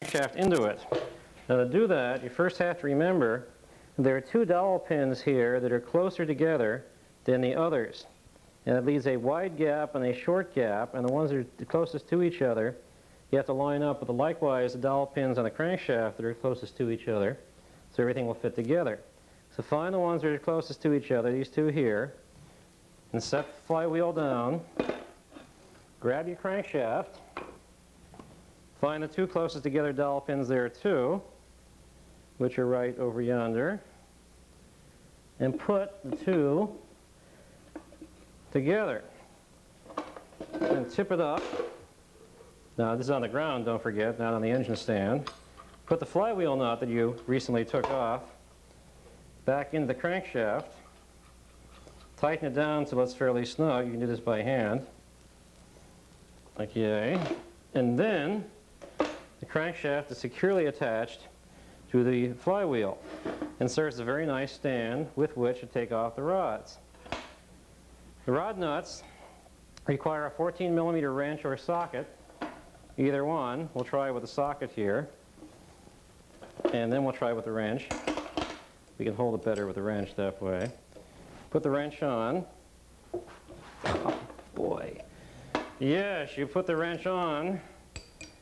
crankshaft into it. Now to do that, you first have to remember there are two dowel pins here that are closer together than the others. And it leaves a wide gap and a short gap, and the ones that are the closest to each other, you have to line up with likewise the dowel pins on the crankshaft that are closest to each other, so everything will fit together. So find the ones that are closest to each other, these two here, and set the flywheel down. Grab your crankshaft. Find the two closest together dowel pins there too, which are right over yonder, and put the two together. And tip it up. Now this is on the ground, don't forget, not on the engine stand. Put the flywheel nut that you recently took off back into the crankshaft. Tighten it down until it's fairly snug. You can do this by hand. Okay. And then the crankshaft is securely attached to the flywheel and serves as a very nice stand with which to take off the rods. The rod nuts require a 14mm wrench or socket, either one. We'll try with the socket here, and then we'll try with the wrench. We can hold it better with the wrench that way. Put the wrench on. Oh boy. Yes, you put the wrench on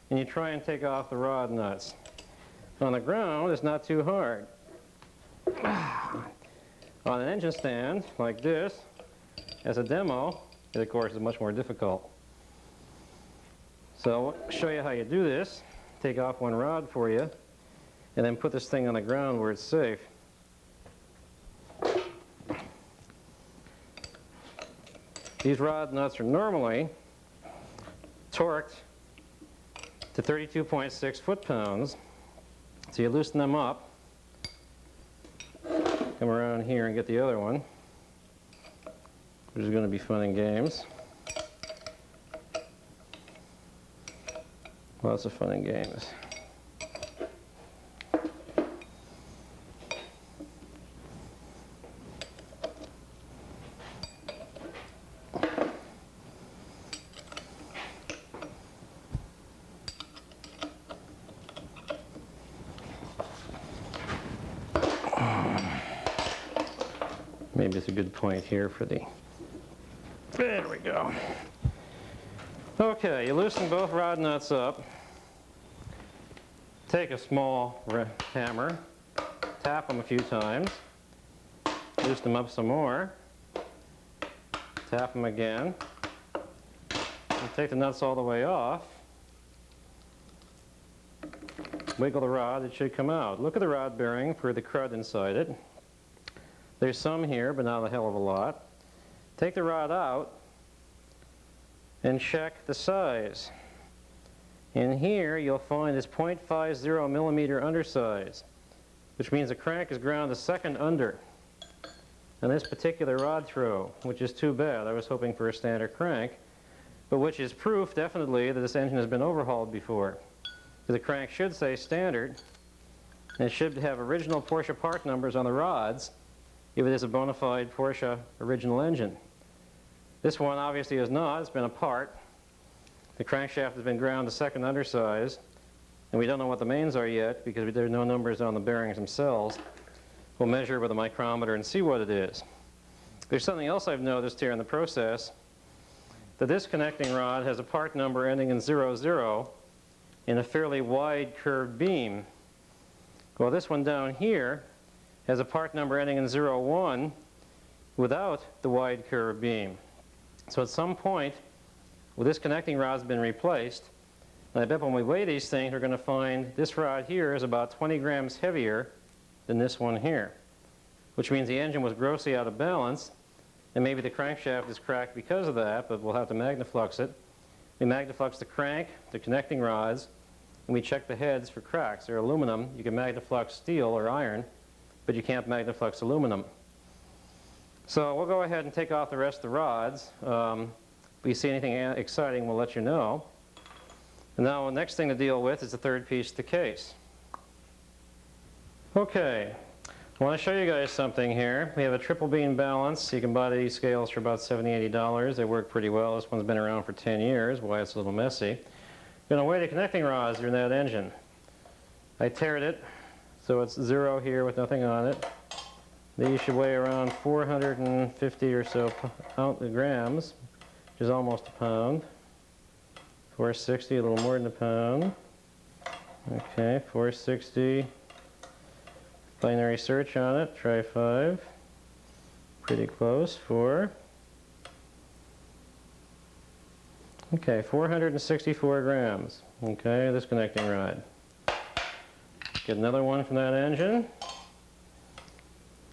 and you try and take off the rod nuts. On the ground, it's not too hard. On an engine stand like this, as a demo, it of course is much more difficult. So I'll show you how you do this. Take off one rod for you, and then put this thing on the ground where it's safe. These rod nuts are normally torqued to 32.6 foot-pounds. So you loosen them up, come around here and get the other one, which is going to be fun and games. Lots of fun and games. Maybe it's a good point here for the... There we go. Okay, you loosen both rod nuts up. Take a small hammer, tap them a few times, loosen them up some more, tap them again, and take the nuts all the way off. Wiggle the rod, it should come out. Look at the rod bearing for the crud inside it. There's some here, but not a hell of a lot. Take the rod out and check the size. In here you'll find this 0.50mm undersize, which means the crank is ground a second under on this particular rod throw, which is too bad. I was hoping for a standard crank, but which is proof definitely that this engine has been overhauled before. The crank should say standard, and it should have original Porsche part numbers on the rods if it is a bona fide Porsche original engine. This one obviously is not. It's been a part. The crankshaft has been ground a second undersize, and we don't know what the mains are yet because there are no numbers on the bearings themselves. We'll measure with a micrometer and see what it is. There's something else I've noticed here in the process, that this connecting rod has a part number ending in 00 in a fairly wide curved beam. Well, this one down here has a part number ending in 01 without the wide curved beam. So at some point, well, this connecting rod's been replaced, and I bet when we weigh these things we're going to find this rod here is about 20 grams heavier than this one here, which means the engine was grossly out of balance, and maybe the crankshaft is cracked because of that, but we'll have to magnaflux it. We magnaflux the crank, the connecting rods, and we check the heads for cracks. They're aluminum. You can magnaflux steel or iron, but you can't magnaflux aluminum. So we'll go ahead and take off the rest of the rods. If we see anything exciting, we'll let you know. And now the next thing to deal with is the third piece of the case. Okay, I want to show you guys something here. We have a triple beam balance. You can buy these scales for about $70, $80. They work pretty well. This one's been around for 10 years. Why it's a little messy. You're going to weigh the connecting rods in that engine. I tared it so it's 0 here with nothing on it. These should weigh around 450 or so grams, which is almost a pound. 460, a little more than a pound. Okay, 460. Binary search on it, try 5. Pretty close, 4. Okay, 464 grams. Okay, this connecting rod. Get another one from that engine.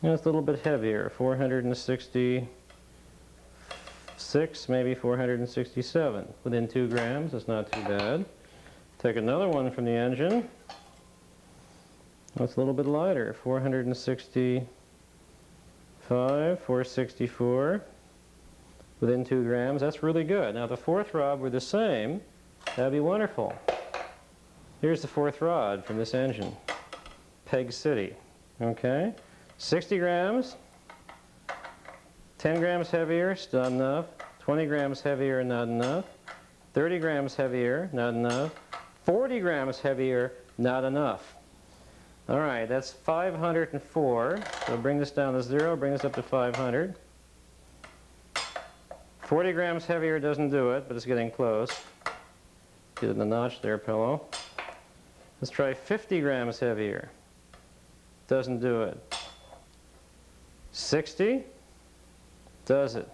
And it's a little bit heavier, 466, maybe 467. Within 2 grams, that's not too bad. Take another one from the engine. That's a little bit lighter, 465, 464. Within 2 grams, that's really good. Now if the fourth rod were the same, that'd be wonderful. Here's the fourth rod from this engine, Peg City. Okay, 60 grams, 10 grams heavier, still not enough. 20 grams heavier, not enough. 30 grams heavier, not enough. 40 grams heavier, not enough. All right, that's 504. So bring this down to 0, bring this up to 500. 40 grams heavier doesn't do it, but it's getting close. Get in the notch there, pillow. Let's try 50 grams heavier. Doesn't do it. 60? Does it.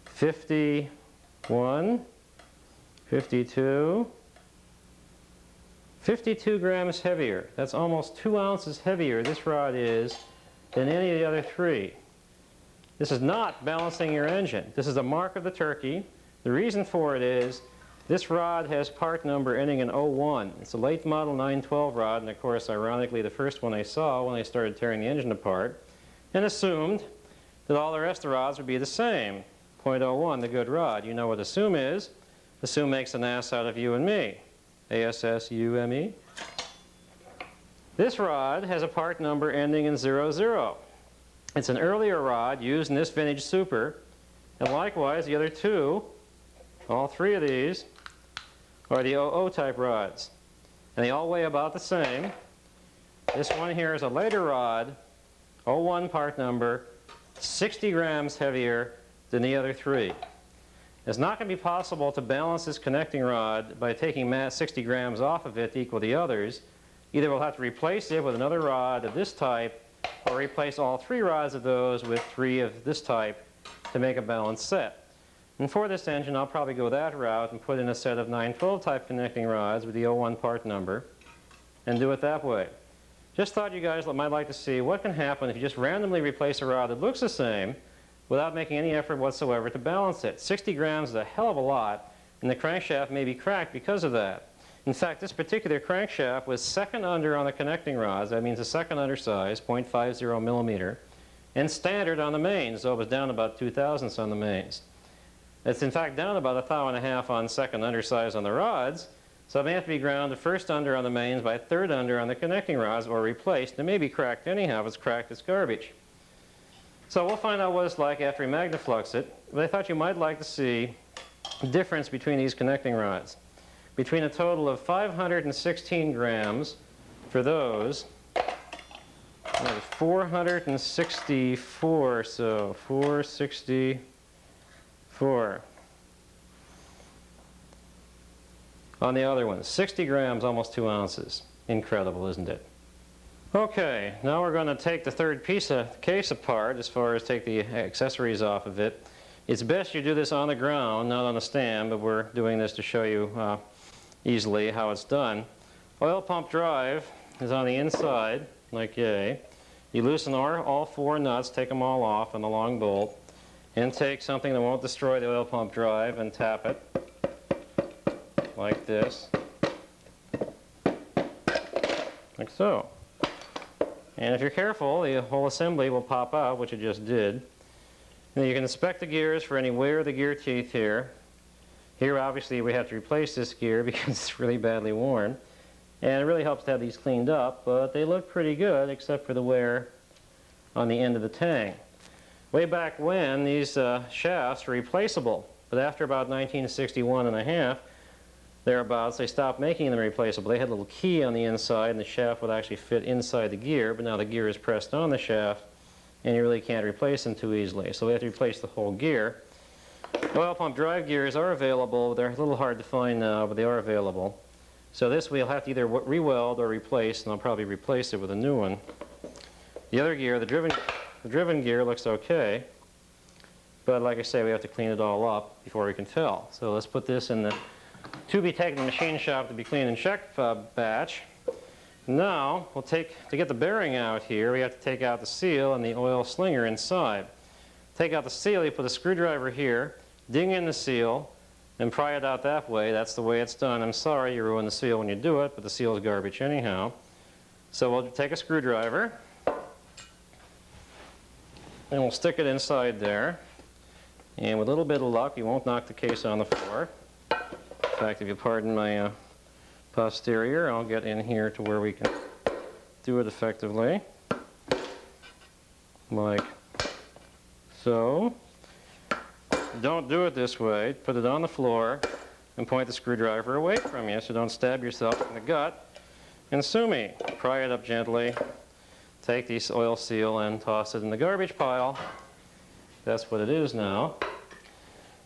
51, 52, 52 grams heavier. That's almost 2 ounces heavier this rod is than any of the other 3. This is not balancing your engine. This is the mark of the turkey. The reason for it is this rod has part number ending in 01. It's a late model 912 rod, and of course, ironically, the first one I saw when I started tearing the engine apart, and assumed that all the rest of the rods would be the same. .01, the good rod. You know what assume is. Assume makes an ass out of you and me. A-S-S-U-M-E. This rod has a part number ending in 00. It's an earlier rod used in this vintage Super, and likewise the other 2, all 3 of these, are the 00 type rods. And they all weigh about the same. This one here is a later rod, 01 part number, 60 grams heavier than the other 3. It's not going to be possible to balance this connecting rod by taking 60 grams off of it to equal the others. Either we'll have to replace it with another rod of this type, or replace all 3 rods of those with 3 of this type to make a balanced set. And for this engine, I'll probably go that route and put in a set of 912 type connecting rods with the 01 part number and do it that way. Just thought you guys might like to see what can happen if you just randomly replace a rod that looks the same without making any effort whatsoever to balance it. 60 grams is a hell of a lot, and the crankshaft may be cracked because of that. In fact, this particular crankshaft was second under on the connecting rods. That means a second undersize, 0.50 millimeter, and standard on the mains, so it was down about 2 thousandths on the mains. It's in fact down about 1 thou and a half on second undersize on the rods, so it may have to be ground to first under on the mains by third under on the connecting rods, or replaced. It may be cracked anyhow. If it's cracked, it's garbage. So we'll find out what it's like after we magnaflux it, but I thought you might like to see the difference between these connecting rods. Between a total of 516 grams for those, that is 464, so 464. On the other one, 60 grams, almost 2 ounces. Incredible, isn't it? Okay, now we're going to take the third piece of case apart as far as take the accessories off of it. It's best you do this on the ground, not on a stand, but we're doing this to show you easily how it's done. Oil pump drive is on the inside, like yay. You loosen all 4 nuts, take them all off on the long bolt, and take something that won't destroy the oil pump drive and tap it like this, like so. And if you're careful, the whole assembly will pop out, which it just did. And you can inspect the gears for any wear of the gear teeth here. Here, obviously, we have to replace this gear because it's really badly worn. And it really helps to have these cleaned up, but they look pretty good except for the wear on the end of the tang. Way back when, these shafts were replaceable, but after about 1961 and a half, thereabouts, they stopped making them replaceable. They had a little key on the inside and the shaft would actually fit inside the gear, but now the gear is pressed on the shaft and you really can't replace them too easily. So we have to replace the whole gear. Oil pump drive gears are available. They're a little hard to find now, but they are available. So this we'll have to either re-weld or replace, and I'll probably replace it with a new one. The other gear, the driven gear, looks okay, but like I say, we have to clean it all up before we can tell. So let's put this in the to be taken to the machine shop to be cleaned and checked batch. Now, to get the bearing out here, we have to take out the seal and the oil slinger inside. Take out the seal, you put a screwdriver here, ding in the seal, and pry it out that way. That's the way it's done. I'm sorry you ruin the seal when you do it, but the seal is garbage anyhow. So we'll take a screwdriver, and we'll stick it inside there. And with a little bit of luck, you won't knock the case on the floor. In fact, if you pardon my posterior, I'll get in here to where we can do it effectively. Like so. Don't do it this way. Put it on the floor and point the screwdriver away from you so don't stab yourself in the gut. And sue me. Pry it up gently. Take the oil seal and toss it in the garbage pile. That's what it is now.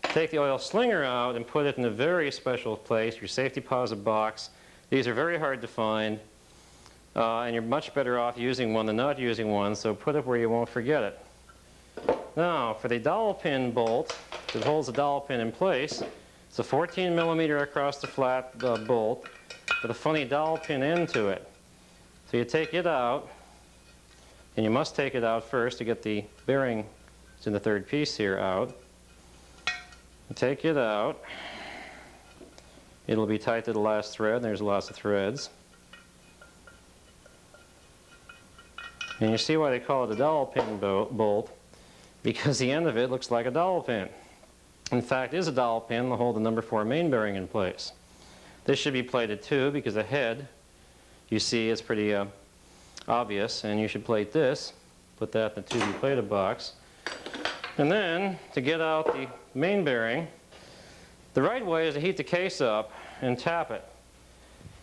Take the oil slinger out and put it in a very special place, your safe deposit box. These are very hard to find, and you're much better off using one than not using one, so put it where you won't forget it. Now, for the dowel pin bolt that holds the dowel pin in place, it's a 14 millimeter across the flat bolt with a funny dowel pin end to it. So you take it out, and you must take it out first to get the bearing, it's in the third piece here, out. You take it out. It'll be tight to the last thread, and there's lots of threads. And you see why they call it a dowel pin bolt, because the end of it looks like a dowel pin. In fact, it is a dowel pin to hold the number 4 main bearing in place. This should be plated too, because the head, you see, is pretty obvious, and you should plate this. Put that in the to be plated box. And then, to get out the main bearing, the right way is to heat the case up and tap it.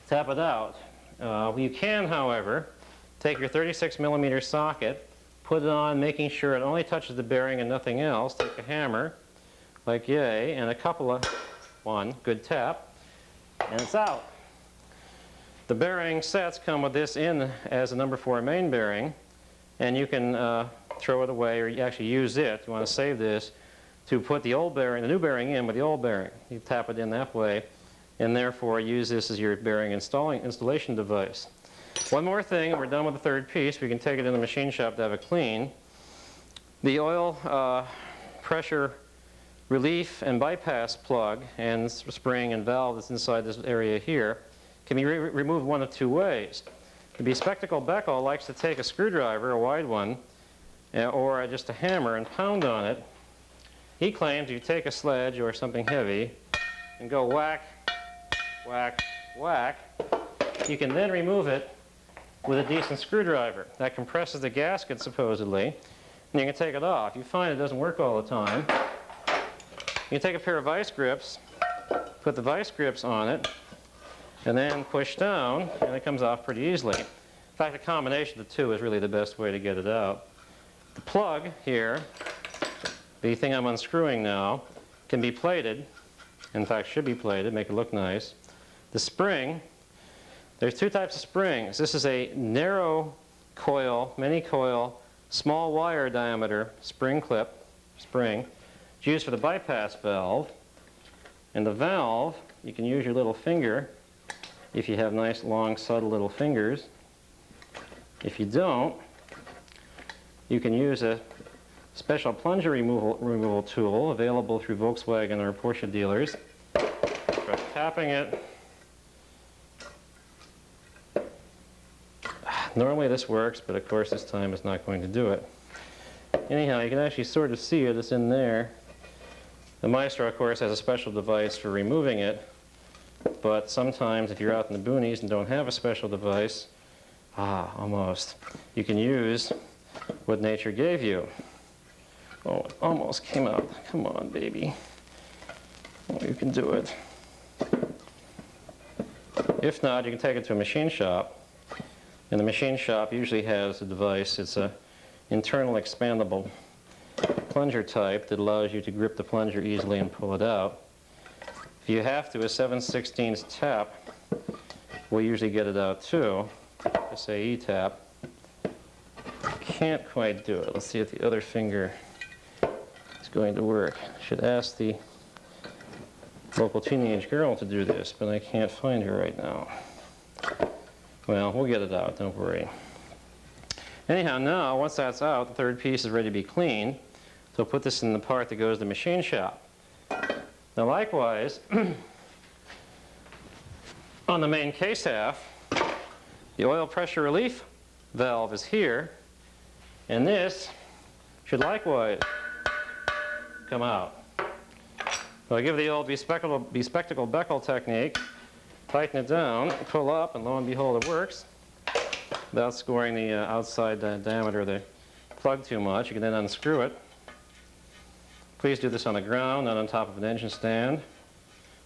Tap it out. You can, however, take your 36 millimeter socket, put it on, making sure it only touches the bearing and nothing else. Take a hammer, like yay, and a couple of, one, good tap, and it's out. The bearing sets come with this in as a number 4 main bearing, and you can throw it away, or you actually use it. You want to save this to put the old bearing, the new bearing in with the old bearing. You tap it in that way, and therefore use this as your bearing installation device. One more thing, and we're done with the third piece. We can take it in the machine shop to have it clean. The oil pressure relief and bypass plug and spring and valve that's inside this area here can be removed one of two ways. The bespectacled Beckel likes to take a screwdriver, a wide one, or just a hammer and pound on it. He claims you take a sledge or something heavy and go whack, whack, whack. You can then remove it with a decent screwdriver. That compresses the gasket, supposedly, and you can take it off. You find it doesn't work all the time. You take a pair of vice grips, put the vice grips on it, and then push down, and it comes off pretty easily. In fact, a combination of the two is really the best way to get it out. The plug here, the thing I'm unscrewing now, can be plated. In fact, should be plated, make it look nice. The spring, there's two types of springs. This is a narrow coil, mini coil, small wire diameter spring clip, spring. It's used for the bypass valve. And the valve, you can use your little finger if you have nice, long, subtle little fingers. If you don't, you can use a special plunger removal tool available through Volkswagen or Porsche dealers. Try tapping it. Normally this works, but of course this time it's not going to do it. Anyhow, you can actually sort of see it. It's in there. The Maestro, of course, has a special device for removing it, but sometimes if you're out in the boonies and don't have a special device, almost, you can use what nature gave you. Oh, it almost came out. Come on, baby. Oh, you can do it. If not, you can take it to a machine shop. And the machine shop usually has a device. It's an internal expandable plunger type that allows you to grip the plunger easily and pull it out. If you have to, a 7/16 tap will usually get it out too. SAE tap. Can't quite do it. Let's see if the other finger is going to work. I should ask the local teenage girl to do this, but I can't find her right now. Well, we'll get it out, don't worry. Anyhow, now, once that's out, the third piece is ready to be cleaned. So put this in the part that goes to the machine shop. Now likewise, on the main case half, the oil pressure relief valve is here, and this should likewise come out. So I give the old bespectacled Beckel technique, tighten it down, pull up, and lo and behold it works. Without scoring the outside diameter of the plug too much, you can then unscrew it. Please do this on the ground, not on top of an engine stand.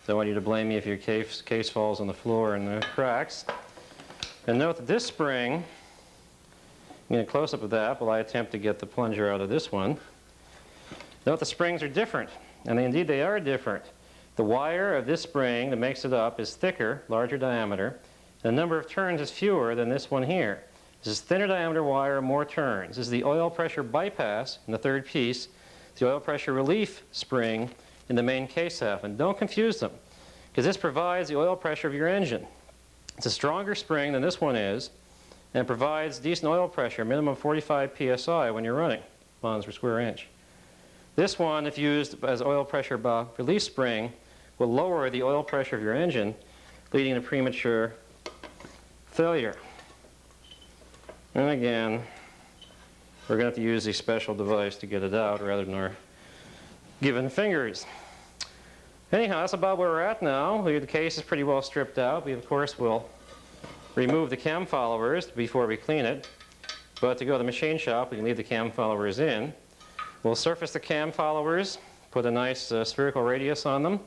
Don't want you to blame me if your case falls on the floor and cracks. And note that this spring, I'm going to close up of that while I attempt to get the plunger out of this one. Note the springs are different, and indeed they are different. The wire of this spring that makes it up is thicker, larger diameter. The number of turns is fewer than this one here. This is thinner diameter wire, more turns. This is the oil pressure bypass in the third piece. It's the oil pressure relief spring in the main case half. And don't confuse them, because this provides the oil pressure of your engine. It's a stronger spring than this one is, and provides decent oil pressure, minimum 45 psi when you're running, pounds per square inch. This one, if used as oil pressure relief spring, will lower the oil pressure of your engine, leading to premature failure. And again, we're going to have to use a special device to get it out rather than our given fingers. Anyhow, that's about where we're at now. The case is pretty well stripped out. We, of course, will remove the cam followers before we clean it. But to go to the machine shop, we can leave the cam followers in. We'll surface the cam followers, put a nice spherical radius on them.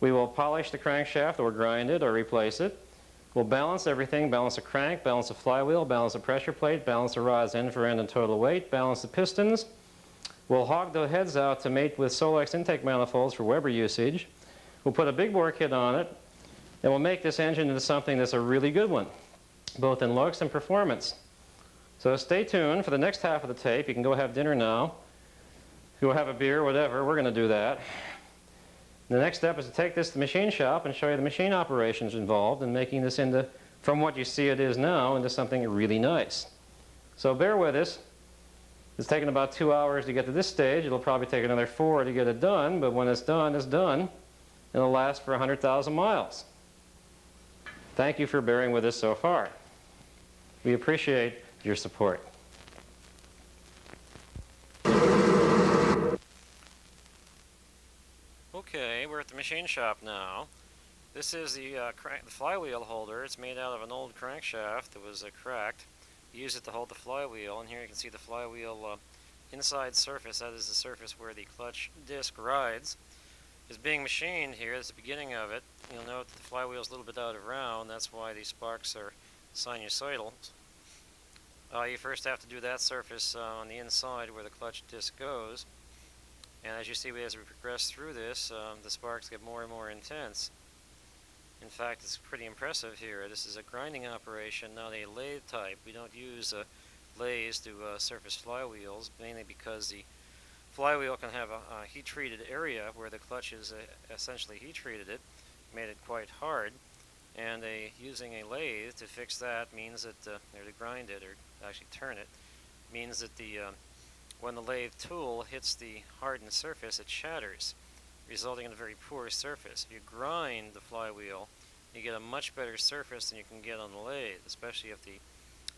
We will polish the crankshaft or grind it or replace it. We'll balance everything, balance the crank, balance the flywheel, balance the pressure plate, balance the rods end for end and total weight, balance the pistons. We'll hog the heads out to mate with Solex intake manifolds for Weber usage. We'll put a big bore kit on it, and we'll make this engine into something that's a really good one, both in looks and performance. So stay tuned for the next half of the tape. You can go have dinner now. Go have a beer, whatever. We're going to do that. The next step is to take this to the machine shop and show you the machine operations involved in making this into, from what you see it is now, into something really nice. So bear with us. It's taken about 2 hours to get to this stage. It'll probably take another 4 to get it done, but when it's done, it's done. And it'll last for 100,000 miles. Thank you for bearing with us so far. We appreciate your support. Okay, we're at the machine shop now. This is the flywheel holder. It's made out of an old crankshaft that was cracked. You use it to hold the flywheel, and here you can see the flywheel inside surface. That is the surface where the clutch disc rides. Is being machined here. That's the beginning of it. You'll note that the flywheel is a little bit out of round. That's why these sparks are sinusoidal. You first have to do that surface on the inside where the clutch disc goes. And as you see, as we progress through this, the sparks get more and more intense. In fact, it's pretty impressive here. This is a grinding operation, not a lathe type. We don't use lathes to surface flywheels, mainly because the flywheel can have a heat-treated area where the clutch is essentially heat-treated it, made it quite hard. And using a lathe to fix that means that, or to grind it, or actually turn it, means that when the lathe tool hits the hardened surface, it shatters, resulting in a very poor surface. If you grind the flywheel, you get a much better surface than you can get on the lathe, especially if the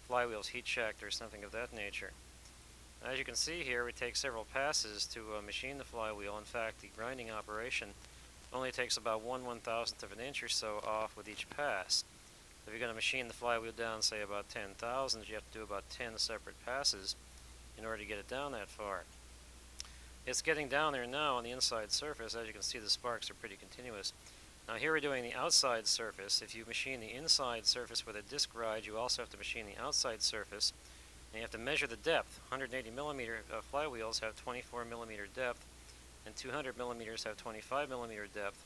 flywheel is heat checked or something of that nature. As you can see here, we take several passes to machine the flywheel. In fact, the grinding operation only takes about 1/1000th of an inch or so off with each pass. If you're going to machine the flywheel down, say about 10 thousandths, you have to do about 10 separate passes in order to get it down that far. It's getting down there now on the inside surface. As you can see, the sparks are pretty continuous. Now here we're doing the outside surface. If you machine the inside surface with a disc ride, you also have to machine the outside surface. And you have to measure the depth. 180 millimeter flywheels have 24 millimeter depth, and 200 millimeters have 25 millimeter depth.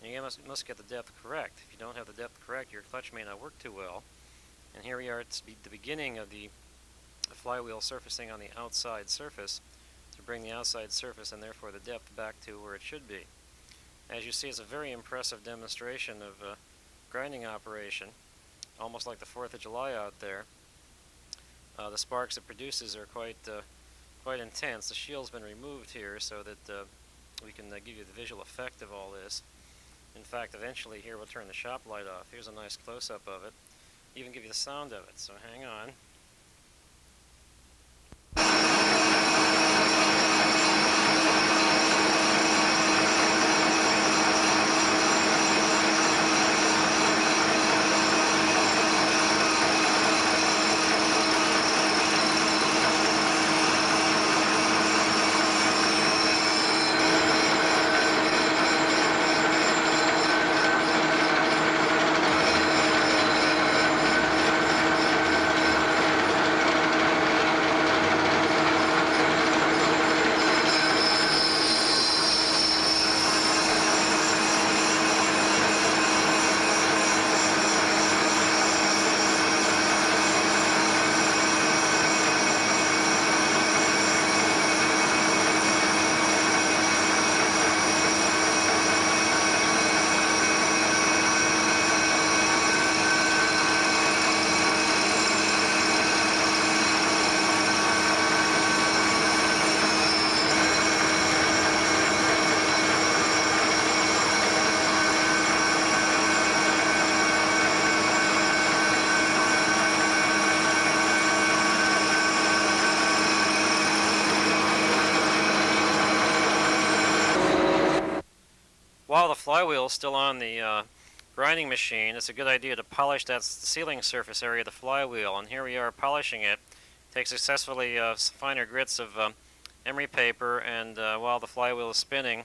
And you must get the depth correct. If you don't have the depth correct, your clutch may not work too well. And here we are at the beginning of the flywheel surfacing on the outside surface to bring the outside surface and therefore the depth back to where it should be. As you see, it's a very impressive demonstration of grinding operation, almost like the 4th of July out there. The sparks it produces are quite intense. The shield's been removed here so that we can give you the visual effect of all this. In fact, eventually here we'll turn the shop light off. Here's a nice close-up of it. Even give you the sound of it, so hang on. While the flywheel is still on the grinding machine, it's a good idea to polish that sealing surface area of the flywheel. And here we are polishing it. Take successfully finer grits of emery paper, and while the flywheel is spinning,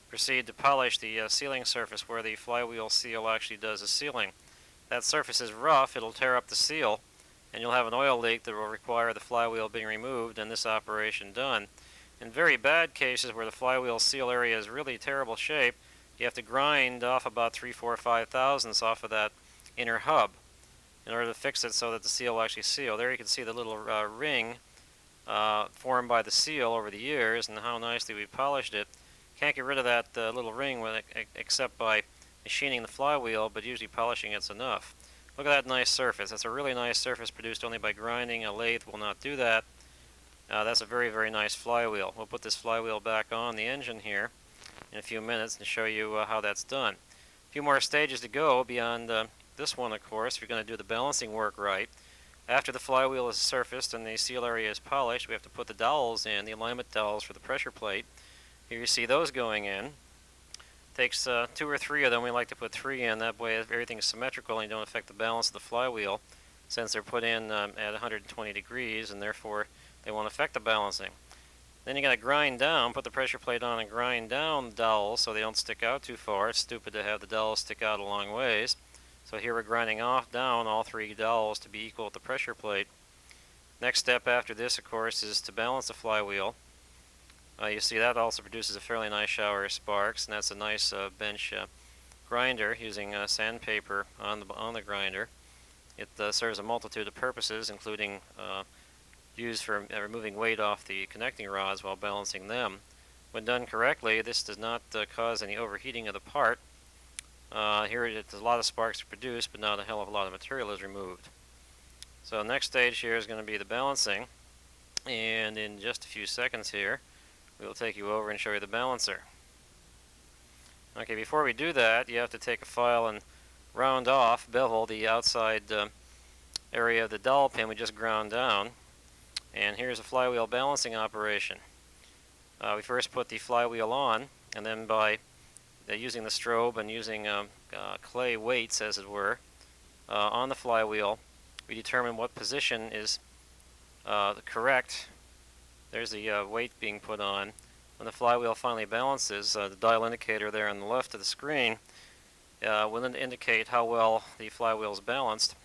proceed to polish the sealing surface where the flywheel seal actually does the sealing. That surface is rough, it'll tear up the seal, and you'll have an oil leak that will require the flywheel being removed and this operation done. In very bad cases where the flywheel seal area is really terrible shape, you have to grind off about 3, 4, 5 thousandths off of that inner hub in order to fix it so that the seal will actually seal. There you can see the little ring formed by the seal over the years and how nicely we polished it. Can't get rid of that little ring except by machining the flywheel, but usually polishing it's enough. Look at that nice surface. That's a really nice surface produced only by grinding. A lathe will not do that. That's a very, very nice flywheel. We'll put this flywheel back on the engine here in a few minutes and show you how that's done. A few more stages to go beyond this one, of course, if you're going to do the balancing work right. After the flywheel is surfaced and the seal area is polished, we have to put the dowels in, the alignment dowels for the pressure plate. Here you see those going in. Takes 2 or 3 of them. We like to put 3 in. That way everything is symmetrical and you don't affect the balance of the flywheel, since they're put in at 120 degrees and therefore they won't affect the balancing. Then you got to grind down, put the pressure plate on and grind down the dowels so they don't stick out too far. It's stupid to have the dowels stick out a long ways. So here we're grinding down all 3 dowels to be equal with the pressure plate. Next step after this, of course, is to balance the flywheel. You see that also produces a fairly nice shower of sparks, and that's a nice bench grinder using sandpaper on the grinder. It serves a multitude of purposes, including used for removing weight off the connecting rods while balancing them. When done correctly, this does not cause any overheating of the part. Here a lot of sparks are produced, but not a hell of a lot of material is removed. So next stage here is going to be the balancing, and in just a few seconds here we will take you over and show you the balancer. Okay, before we do that, you have to take a file and round off, bevel the outside area of the dowel pin we just ground down. And here's a flywheel balancing operation. We first put the flywheel on, and then by using the strobe and using clay weights, as it were, on the flywheel, we determine what position is correct. There's the weight being put on. When the flywheel finally balances, the dial indicator there on the left of the screen will indicate how well the flywheel is balanced.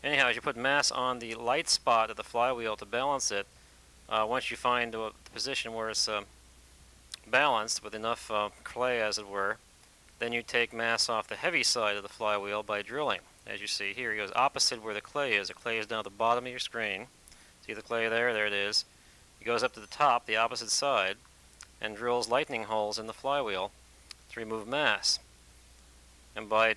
Anyhow, as you put mass on the light spot of the flywheel to balance it, once you find the position where it's balanced with enough clay, as it were, then you take mass off the heavy side of the flywheel by drilling. As you see here, he goes opposite where the clay is. The clay is down at the bottom of your screen. See the clay there? There it is. He goes up to the top, the opposite side, and drills lightning holes in the flywheel to remove mass. And by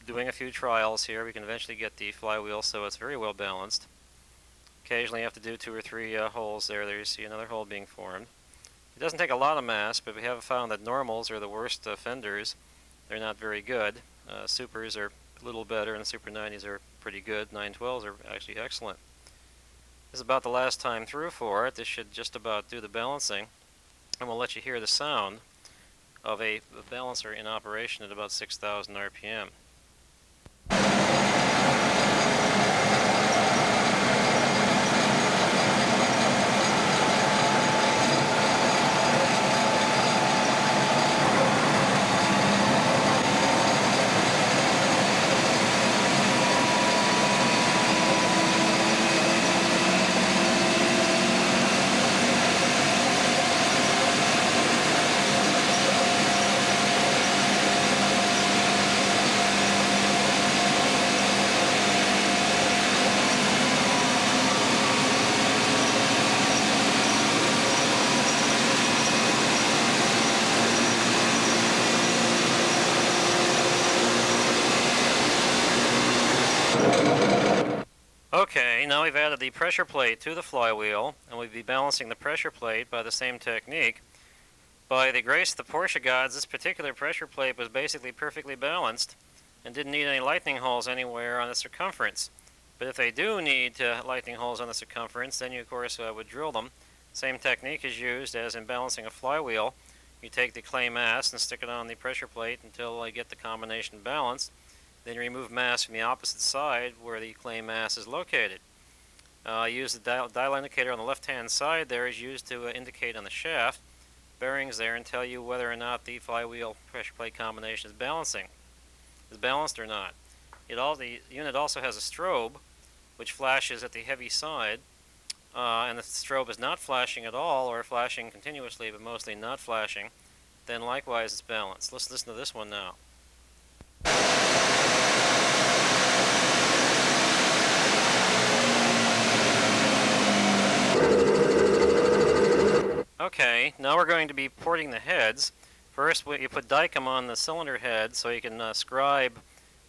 doing a few trials here, we can eventually get the flywheel so it's very well balanced. Occasionally you have to do 2 or 3 holes there. There you see another hole being formed. It doesn't take a lot of mass, but we have found that normals are the worst offenders. They're not very good. Supers are a little better, and the Super 90s are pretty good. 912s are actually excellent. This is about the last time through for it. This should just about do the balancing, and we'll let you hear the sound of a balancer in operation at about 6,000 RPM. Okay, now we've added the pressure plate to the flywheel, and we'll be balancing the pressure plate by the same technique. By the grace of the Porsche gods, this particular pressure plate was basically perfectly balanced and didn't need any lightning holes anywhere on the circumference. But if they do need lightning holes on the circumference, then you of course would drill them. Same technique is used as in balancing a flywheel. You take the clay mass and stick it on the pressure plate until you get the combination balanced. Then you remove mass from the opposite side where the clay mass is located. Use the dial indicator on the left-hand side there is used to indicate on the shaft bearings there and tell you whether or not the flywheel pressure plate combination is balanced or not. The unit also has a strobe which flashes at the heavy side, and if the strobe is not flashing at all or flashing continuously but mostly not flashing, then likewise it's balanced. Let's listen to this one now. Okay, now we're going to be porting the heads. First, you put Dicom on the cylinder head so you can scribe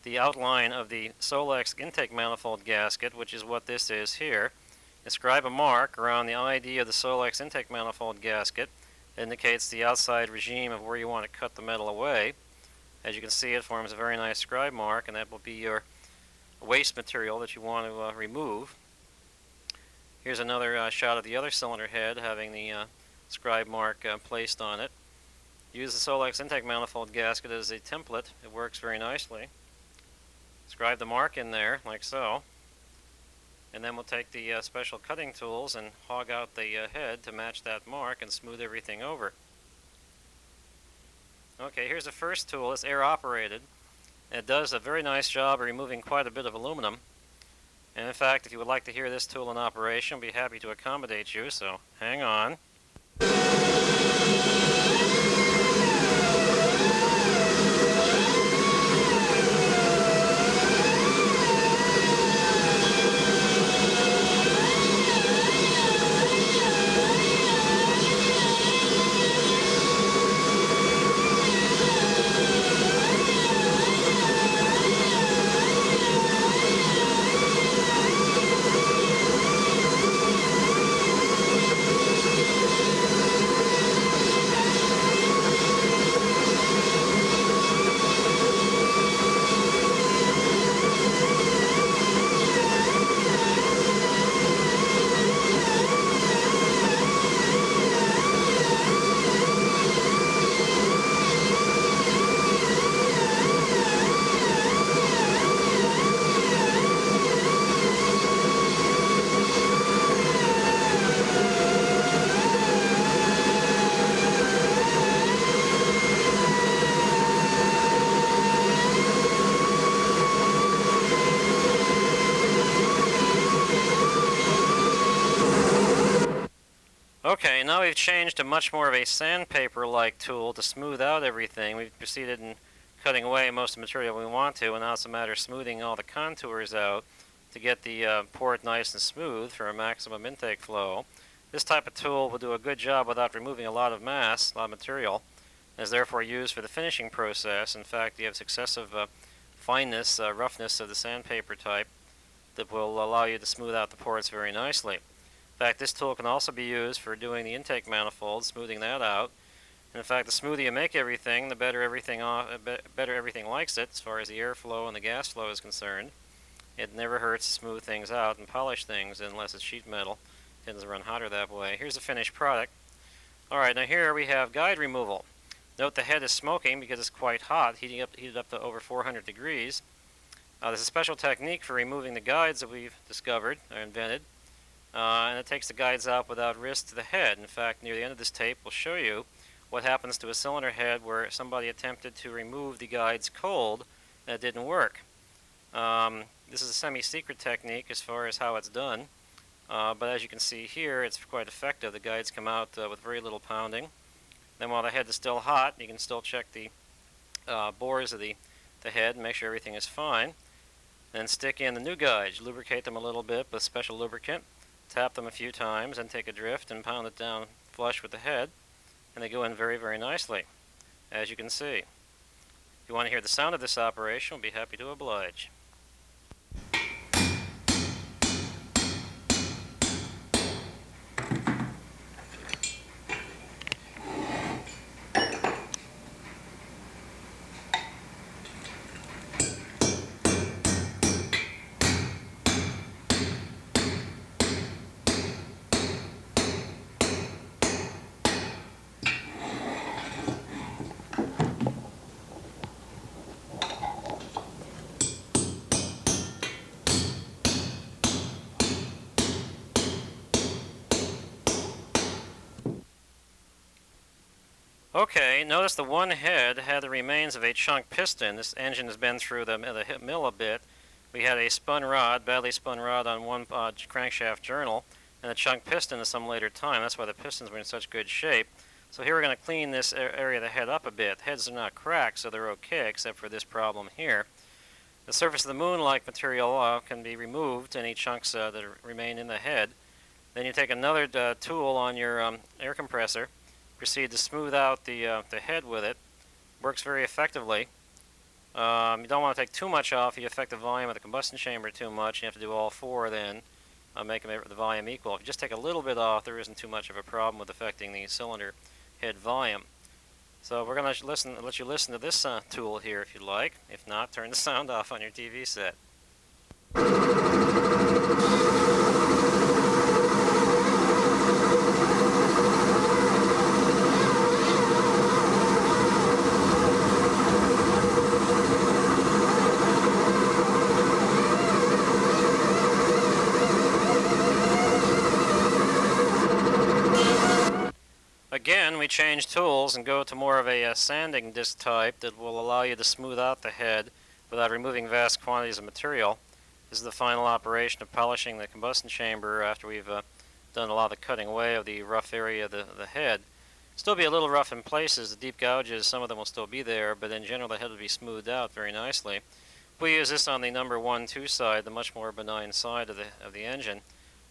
the outline of the Solex intake manifold gasket, which is what this is here. You scribe a mark around the ID of the Solex intake manifold gasket. It indicates the outside regime of where you want to cut the metal away. As you can see, it forms a very nice scribe mark, and that will be your waste material that you want to remove. Here's another shot of the other cylinder head having the scribe mark placed on it. Use the Solex intake manifold gasket as a template. It works very nicely. Scribe the mark in there, like so. And then we'll take the special cutting tools and hog out the head to match that mark and smooth everything over. Okay, here's the first tool. It's air operated. It does a very nice job of removing quite a bit of aluminum. And in fact, if you would like to hear this tool in operation, I'll be happy to accommodate you, so hang on. we've changed to much more of a sandpaper-like tool to smooth out everything. We've proceeded in cutting away most of the material we want to, and now it's a matter of smoothing all the contours out to get the port nice and smooth for a maximum intake flow. This type of tool will do a good job without removing a lot of mass, a lot of material, and is therefore used for the finishing process. In fact, you have successive fineness, roughness of the sandpaper type that will allow you to smooth out the ports very nicely. In fact, this tool can also be used for doing the intake manifold, smoothing that out. And in fact, the smoother you make everything, the better everything likes it as far as the airflow and the gas flow is concerned. It never hurts to smooth things out and polish things unless it's sheet metal. It tends to run hotter that way. Here's the finished product. Alright, now here we have guide removal. Note the head is smoking because it's quite hot, heated up to over 400 degrees. There's a special technique for removing the guides that we've discovered or invented, and it takes the guides out without risk to the head. In fact, near the end of this tape, we'll show you what happens to a cylinder head where somebody attempted to remove the guides cold and it didn't work. This is a semi-secret technique as far as how it's done, but as you can see here, it's quite effective. The guides come out with very little pounding. Then while the head is still hot, you can still check the bores of the head and make sure everything is fine. Then stick in the new guides, lubricate them a little bit with special lubricant, tap them a few times, and take a drift and pound it down flush with the head, and they go in very, very nicely, as you can see. If you want to hear the sound of this operation, we'll be happy to oblige. Okay, notice the one head had the remains of a chunk piston. This engine has been through the mill a bit. We had a spun rod, badly spun rod on one crankshaft journal, and a chunk piston at some later time. That's why the pistons were in such good shape. So here we're going to clean this area of the head up a bit. Heads are not cracked, so they're okay, except for this problem here. The surface of the moon-like material can be removed, any chunks that remain in the head. Then you take another tool on your air compressor, proceed to smooth out the head with it. Works very effectively. You don't want to take too much off. You affect the volume of the combustion chamber too much. You have to do all four then, make the volume equal. If you just take a little bit off, there isn't too much of a problem with affecting the cylinder head volume. So we're going to let you listen to this tool here if you'd like. If not, turn the sound off on your TV set. Again, we change tools and go to more of a sanding disc type that will allow you to smooth out the head without removing vast quantities of material. This is the final operation of polishing the combustion chamber after we've done a lot of the cutting away of the rough area of the head. Still be a little rough in places. The deep gouges, some of them will still be there, but in general the head will be smoothed out very nicely. We use this on the number 1-2 side, the much more benign side of the engine.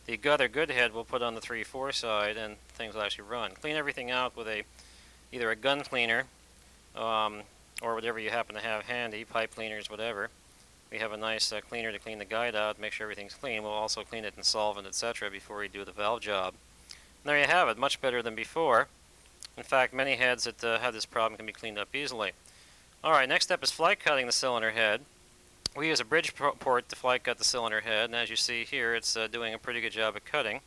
The other good head we'll put on the 3-4 side, and things will actually run. Clean everything out with either a gun cleaner or whatever you happen to have handy, pipe cleaners, whatever. We have a nice cleaner to clean the guide out, make sure everything's clean. We'll also clean it in solvent, etc. before we do the valve job. And there you have it, much better than before. In fact, many heads that have this problem can be cleaned up easily. Alright, next step is flight cutting the cylinder head. We use a bridge port to flight cut the cylinder head, and as you see here, it's doing a pretty good job of cutting.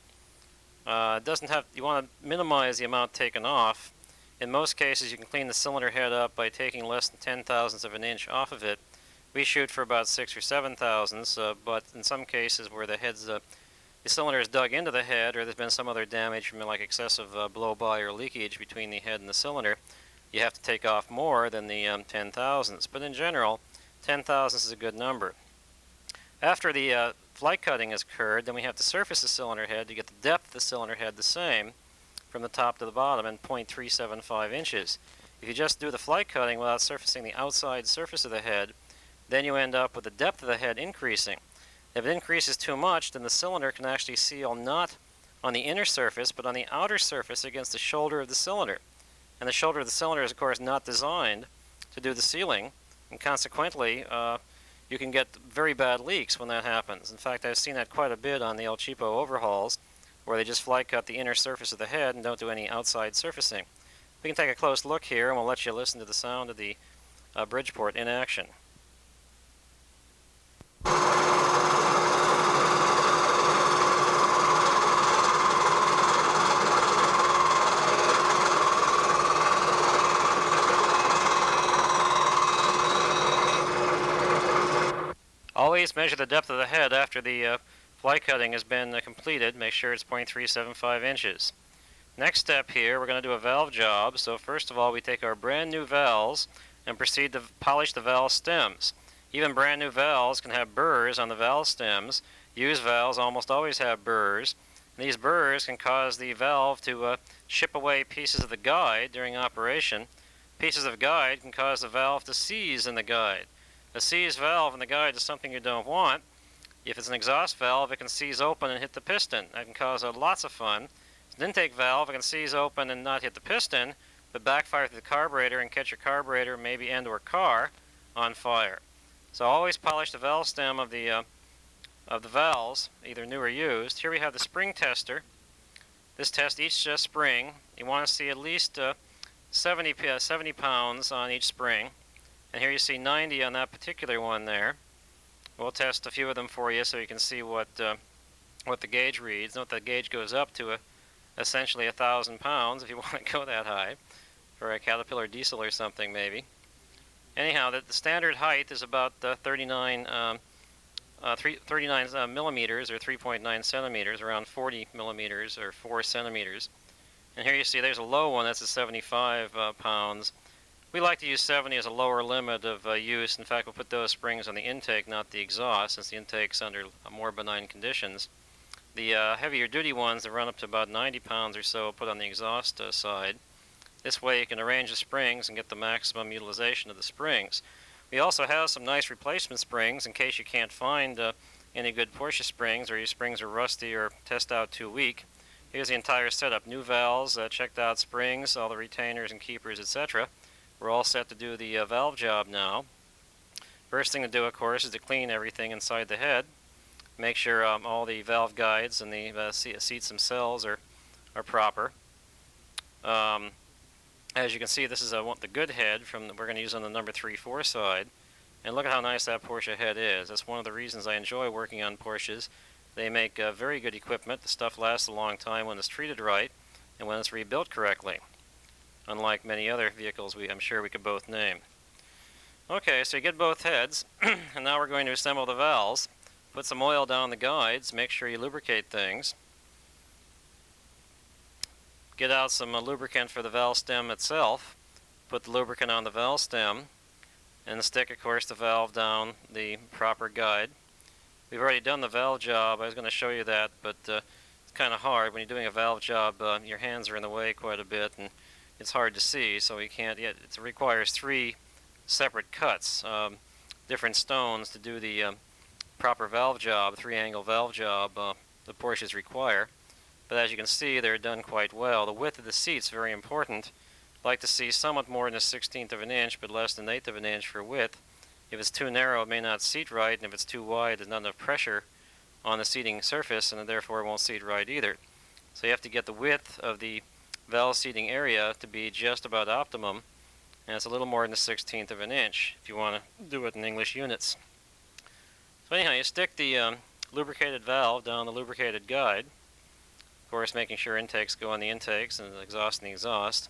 You want to minimize the amount taken off. In most cases, you can clean the cylinder head up by taking less than 10,000ths of an inch off of it. We shoot for about 6 or 7 thousandths, but in some cases where the cylinder is dug into the head, or there's been some other damage from like excessive blow-by or leakage between the head and the cylinder, you have to take off more than the 10 thousandths. But in general, 10 thousandths is a good number. After the flight cutting has occurred, then we have to surface the cylinder head to get the depth of the cylinder head the same. from the top to the bottom and 0.375 inches. If you just do the flight cutting without surfacing the outside surface of the head, then you end up with the depth of the head increasing. If it increases too much, then the cylinder can actually seal not on the inner surface, but on the outer surface against the shoulder of the cylinder. And the shoulder of the cylinder is, of course, not designed to do the sealing, and consequently, you can get very bad leaks when that happens. In fact, I've seen that quite a bit on the El Cheapo overhauls, where they just fly cut the inner surface of the head and don't do any outside surfacing. We can take a close look here, and we'll let you listen to the sound of the Bridgeport in action. Always measure the depth of the head after the fly cutting has been completed. Make sure it's 0.375 inches. Next step here, we're going to do a valve job. So first of all, we take our brand new valves and proceed to polish the valve stems. Even brand new valves can have burrs on the valve stems. Used valves almost always have burrs. And these burrs can cause the valve to chip away pieces of the guide during operation. Pieces of guide can cause the valve to seize in the guide. A seized valve in the guide is something you don't want. If it's an exhaust valve, it can seize open and hit the piston. That can cause lots of fun. It's an intake valve, it can seize open and not hit the piston, but backfire through the carburetor and catch your carburetor, maybe and or car, on fire. So always polish the valve stem of the valves, either new or used. Here we have the spring tester. This tests each spring. You want to see at least 70 pounds on each spring. And here you see 90 on that particular one there. We'll test a few of them for you so you can see what the gauge reads. Note the gauge goes up to essentially 1,000 pounds if you want to go that high for a Caterpillar diesel or something maybe. Anyhow, the standard height is about 39 millimeters or 3.9 centimeters, around 40 millimeters or 4 centimeters. And here you see there's a low one that's at 75 pounds. We like to use 70 as a lower limit of use. In fact, we'll put those springs on the intake, not the exhaust, since the intake's under more benign conditions. The heavier duty ones that run up to about 90 pounds or so, put on the exhaust side. This way you can arrange the springs and get the maximum utilization of the springs. We also have some nice replacement springs in case you can't find any good Porsche springs, or your springs are rusty or test out too weak. Here's the entire setup. New valves, checked out springs, all the retainers and keepers, etc. We're all set to do the valve job now. First thing to do, of course, is to clean everything inside the head. Make sure all the valve guides and the seats themselves are proper. As you can see, this is the good head we're going to use on the number 3-4 side. And look at how nice that Porsche head is. That's one of the reasons I enjoy working on Porsches. They make very good equipment. The stuff lasts a long time when it's treated right and when it's rebuilt correctly, unlike many other vehicles I'm sure we could both name. Okay, so you get both heads, and now we're going to assemble the valves. Put some oil down the guides, make sure you lubricate things. Get out some lubricant for the valve stem itself. Put the lubricant on the valve stem, and stick, of course, the valve down the proper guide. We've already done the valve job. I was going to show you that, but it's kind of hard. When you're doing a valve job, your hands are in the way quite a bit, and it's hard to see, so you can't yet. It requires 3 separate cuts, different stones to do the proper valve job, 3-angle valve job the Porsches require. But as you can see, they're done quite well. The width of the seat's very important. I'd like to see somewhat more than a 1/16 of an inch, but less than an 1/8 of an inch for width. If it's too narrow, it may not seat right, and if it's too wide, there's not enough pressure on the seating surface, and therefore it won't seat right either. So you have to get the width of the valve seating area to be just about optimum, and it's a little more than a 1/16 of an inch if you want to do it in English units. So anyhow, you stick the lubricated valve down the lubricated guide, of course making sure intakes go on the intakes and the exhaust in the exhaust.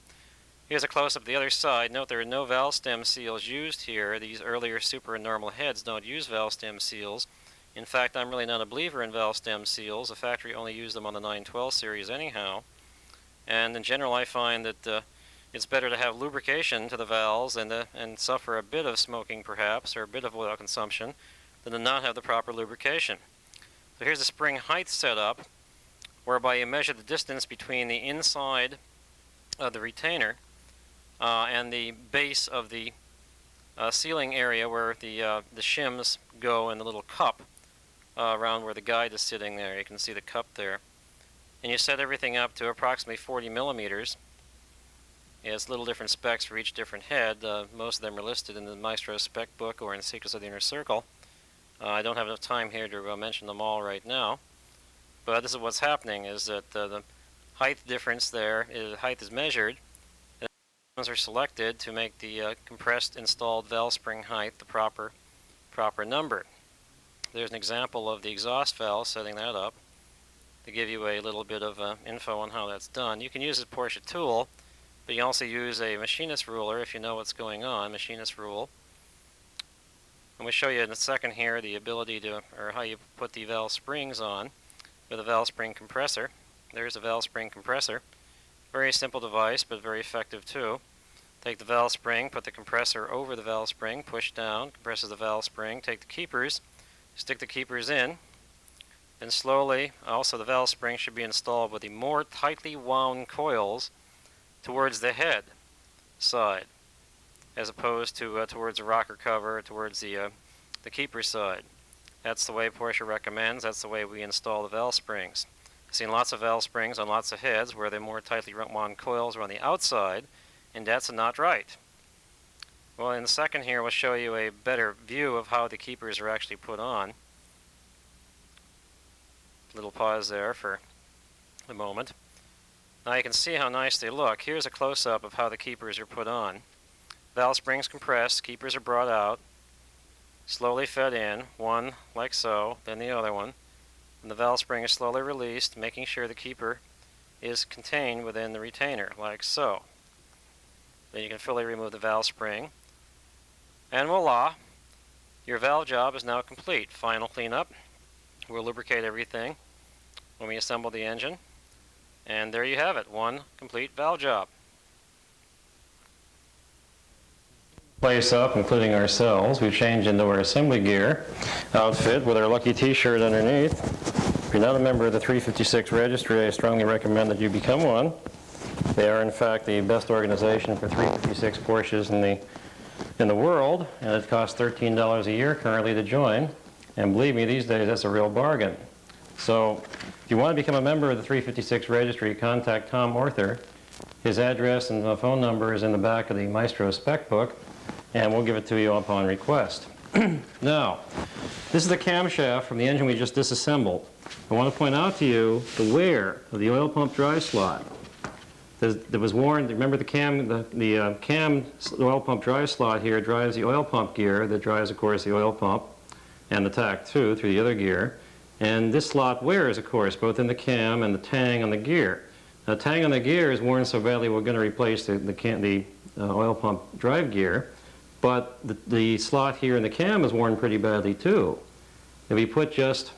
Here's a close-up of the other side. Note there are no valve stem seals used here. These earlier super and normal heads don't use valve stem seals. In fact, I'm really not a believer in valve stem seals. The factory only used them on the 912 series anyhow. And in general, I find that it's better to have lubrication to the valves and suffer a bit of smoking perhaps, or a bit of oil consumption, than to not have the proper lubrication. So here's the spring height setup. whereby you measure the distance between the inside of the retainer and the base of the sealing area where the shims go in the little cup around where the guide is sitting there. You can see the cup there. And you set everything up to approximately 40 millimeters. It's little different specs for each different head. Most of them are listed in the Maestro spec book or in Secrets of the Inner Circle. I don't have enough time here to mention them all right now. But this is what's happening, is that the height difference there, height is measured, and the ones are selected to make the compressed installed valve spring height the proper number. There's an example of the exhaust valve, setting that up, to give you a little bit of info on how that's done. You can use a Porsche tool, but you can also use a machinist ruler if you know what's going on, machinist rule. And we'll show you in a second here the ability to, or how you put the valve springs on with a valve spring compressor. There's a valve spring compressor. Very simple device, but very effective too. Take the valve spring, put the compressor over the valve spring, push down, compresses the valve spring, take the keepers, stick the keepers in, and slowly, also the valve spring should be installed with the more tightly wound coils towards the head side, as opposed to towards the rocker cover, towards the keeper side. That's the way Porsche recommends. That's the way we install the valve springs. I've seen lots of valve springs on lots of heads where the more tightly wound coils are on the outside, and that's not right. Well, in the second here, we'll show you a better view of how the keepers are actually put on. Little pause there for a moment. Now you can see how nice they look. Here's a close-up of how the keepers are put on. Valve springs compressed, keepers are brought out, slowly fed in, one like so, then the other one, and the valve spring is slowly released, making sure the keeper is contained within the retainer, like so. Then you can fully remove the valve spring, and voila, your valve job is now complete. Final cleanup. We'll lubricate everything when we assemble the engine, and there you have it, one complete valve job. Place up, including ourselves. We've changed into our assembly gear outfit with our lucky t-shirt underneath. If you're not a member of the 356 registry, I strongly recommend that you become one. They are in fact the best organization for 356 Porsches in the world, and it costs $13 a year currently to join. And believe me, these days that's a real bargain. So if you want to become a member of the 356 registry, contact Tom Orther. His address and phone number is in the back of the Maestro spec book, and we'll give it to you upon request. Now, this is the camshaft from the engine we just disassembled. I want to point out to you the wear of the oil pump dry slot. That was worn. Remember the cam oil pump dry slot here drives the oil pump gear that drives, of course, the oil pump and the tach too through the other gear. And this slot wears, of course, both in the cam and the tang on the gear. Now, the tang on the gear is worn so badly we're going to replace the oil pump drive gear. But the slot here in the cam is worn pretty badly too. If you put just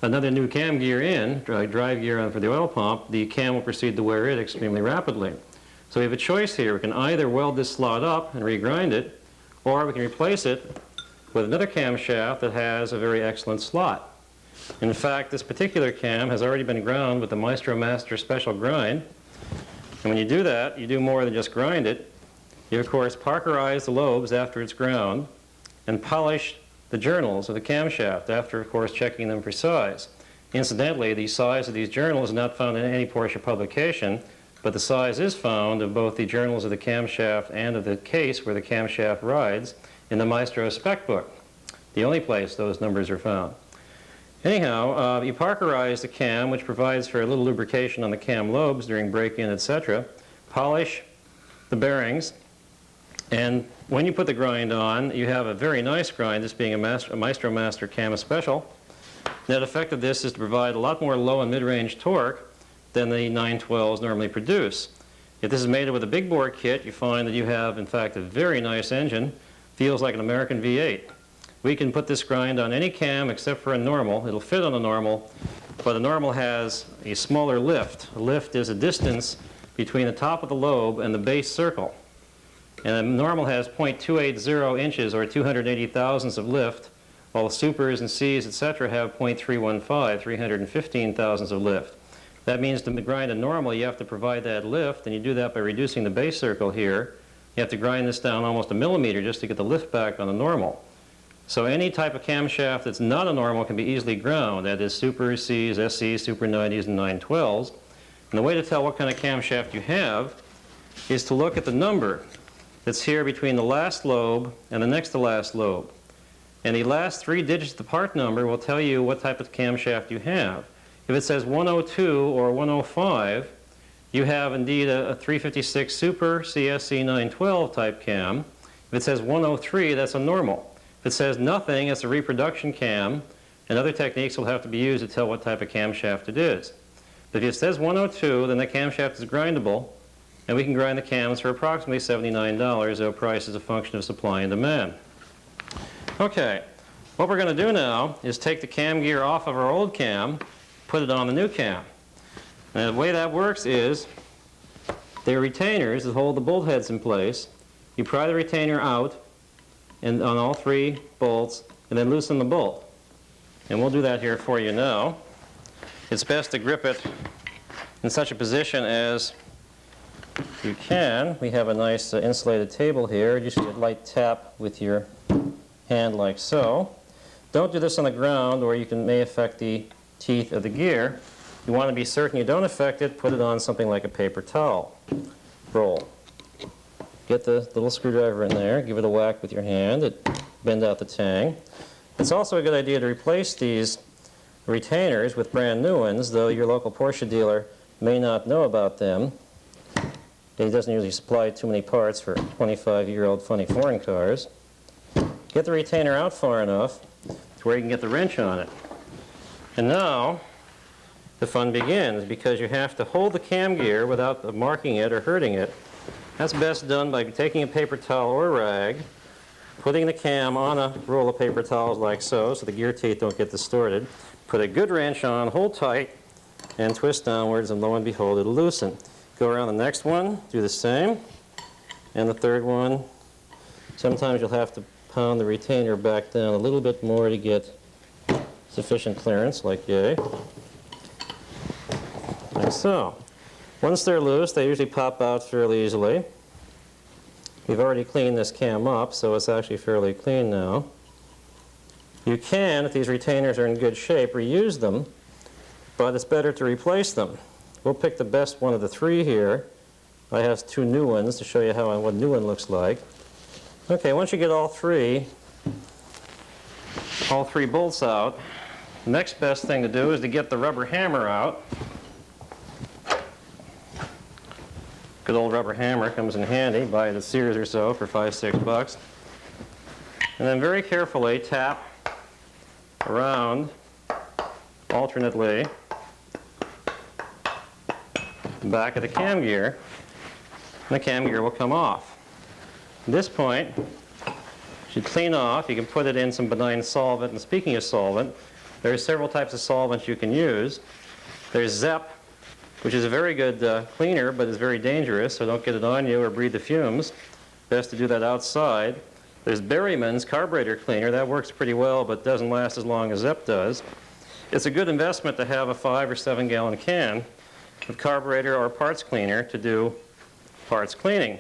another new cam gear in, drive gear on for the oil pump, the cam will proceed to wear it extremely rapidly. So we have a choice here. We can either weld this slot up and regrind it, or we can replace it with another camshaft that has a very excellent slot. In fact, this particular cam has already been ground with the Maestro Master Special Grind. And when you do that, you do more than just grind it. You, of course, parkerize the lobes after it's ground and polish the journals of the camshaft after, of course, checking them for size. Incidentally, the size of these journals is not found in any Porsche publication, but the size is found of both the journals of the camshaft and of the case where the camshaft rides in the Maestro spec book, the only place those numbers are found. Anyhow, you parkerize the cam, which provides for a little lubrication on the cam lobes during break-in, etc. Polish the bearings, and when you put the grind on, you have a very nice grind, this being a Maestro Master Cam Special. Net effect of this is to provide a lot more low and mid-range torque than the 912s normally produce. If this is made with a big bore kit, you find that you have, in fact, a very nice engine. Feels like an American V8. We can put this grind on any cam except for a normal. It'll fit on a normal, but a normal has a smaller lift. A lift is a distance between the top of the lobe and the base circle. And a normal has 0.280 inches or 280 thousandths of lift while the supers and Cs, etc. have 0.315, 315 thousandths of lift. That means to grind a normal, you have to provide that lift, and you do that by reducing the base circle here. You have to grind this down almost a millimeter just to get the lift back on the normal. So any type of camshaft that's not a normal can be easily ground, that is Super Cs, SCs, Super 90s, and 912s. And the way to tell what kind of camshaft you have is to look at the number that's here between the last lobe and the next to last lobe. And the last 3 digits of the part number will tell you what type of camshaft you have. If it says 102 or 105, you have indeed a 356 Super CSC 912 type cam. If it says 103, that's a normal. If it says nothing, it's a reproduction cam, and other techniques will have to be used to tell what type of camshaft it is. But if it says 102, then the camshaft is grindable, and we can grind the cams for approximately $79, though price is a function of supply and demand. Okay, what we're going to do now is take the cam gear off of our old cam, put it on the new cam. And the way that works is there are retainers that hold the bolt heads in place. You pry the retainer out and on all 3 bolts, and then loosen the bolt. And we'll do that here for you now. It's best to grip it in such a position as you can. We have a nice insulated table here. Just a light tap with your hand like so. Don't do this on the ground or you may affect the teeth of the gear. You want to be certain you don't affect it, put it on something like a paper towel roll. Get the little screwdriver in there, give it a whack with your hand, bend out the tang. It's also a good idea to replace these retainers with brand new ones, though your local Porsche dealer may not know about them. He doesn't usually supply too many parts for 25-year-old funny foreign cars. Get the retainer out far enough to where you can get the wrench on it. And now the fun begins, because you have to hold the cam gear without marking it or hurting it. That's best done by taking a paper towel or rag, putting the cam on a roll of paper towels like so the gear teeth don't get distorted. Put a good wrench on, hold tight, and twist downwards, and lo and behold, it'll loosen. Go around the next one, do the same, and the third one. Sometimes you'll have to pound the retainer back down a little bit more to get sufficient clearance, like yay. Like so. Once they're loose, they usually pop out fairly easily. We've already cleaned this cam up, so it's actually fairly clean now. You can, if these retainers are in good shape, reuse them, but it's better to replace them. We'll pick the best one of the 3 here. I have 2 new ones to show you what a new one looks like. Okay, once you get all three bolts out, the next best thing to do is to get the rubber hammer out. Good old rubber hammer comes in handy. Buy it at Sears or so for $5-6. And then very carefully tap around alternately the back of the cam gear, and the cam gear will come off. At this point, you should clean off. You can put it in some benign solvent. And speaking of solvent, there are several types of solvents you can use. There's Zep, which is a very good cleaner, but is very dangerous, so don't get it on you or breathe the fumes. Best to do that outside. There's Berryman's carburetor cleaner. That works pretty well, but doesn't last as long as Zep does. It's a good investment to have a 5 or 7 gallon can of carburetor or parts cleaner to do parts cleaning.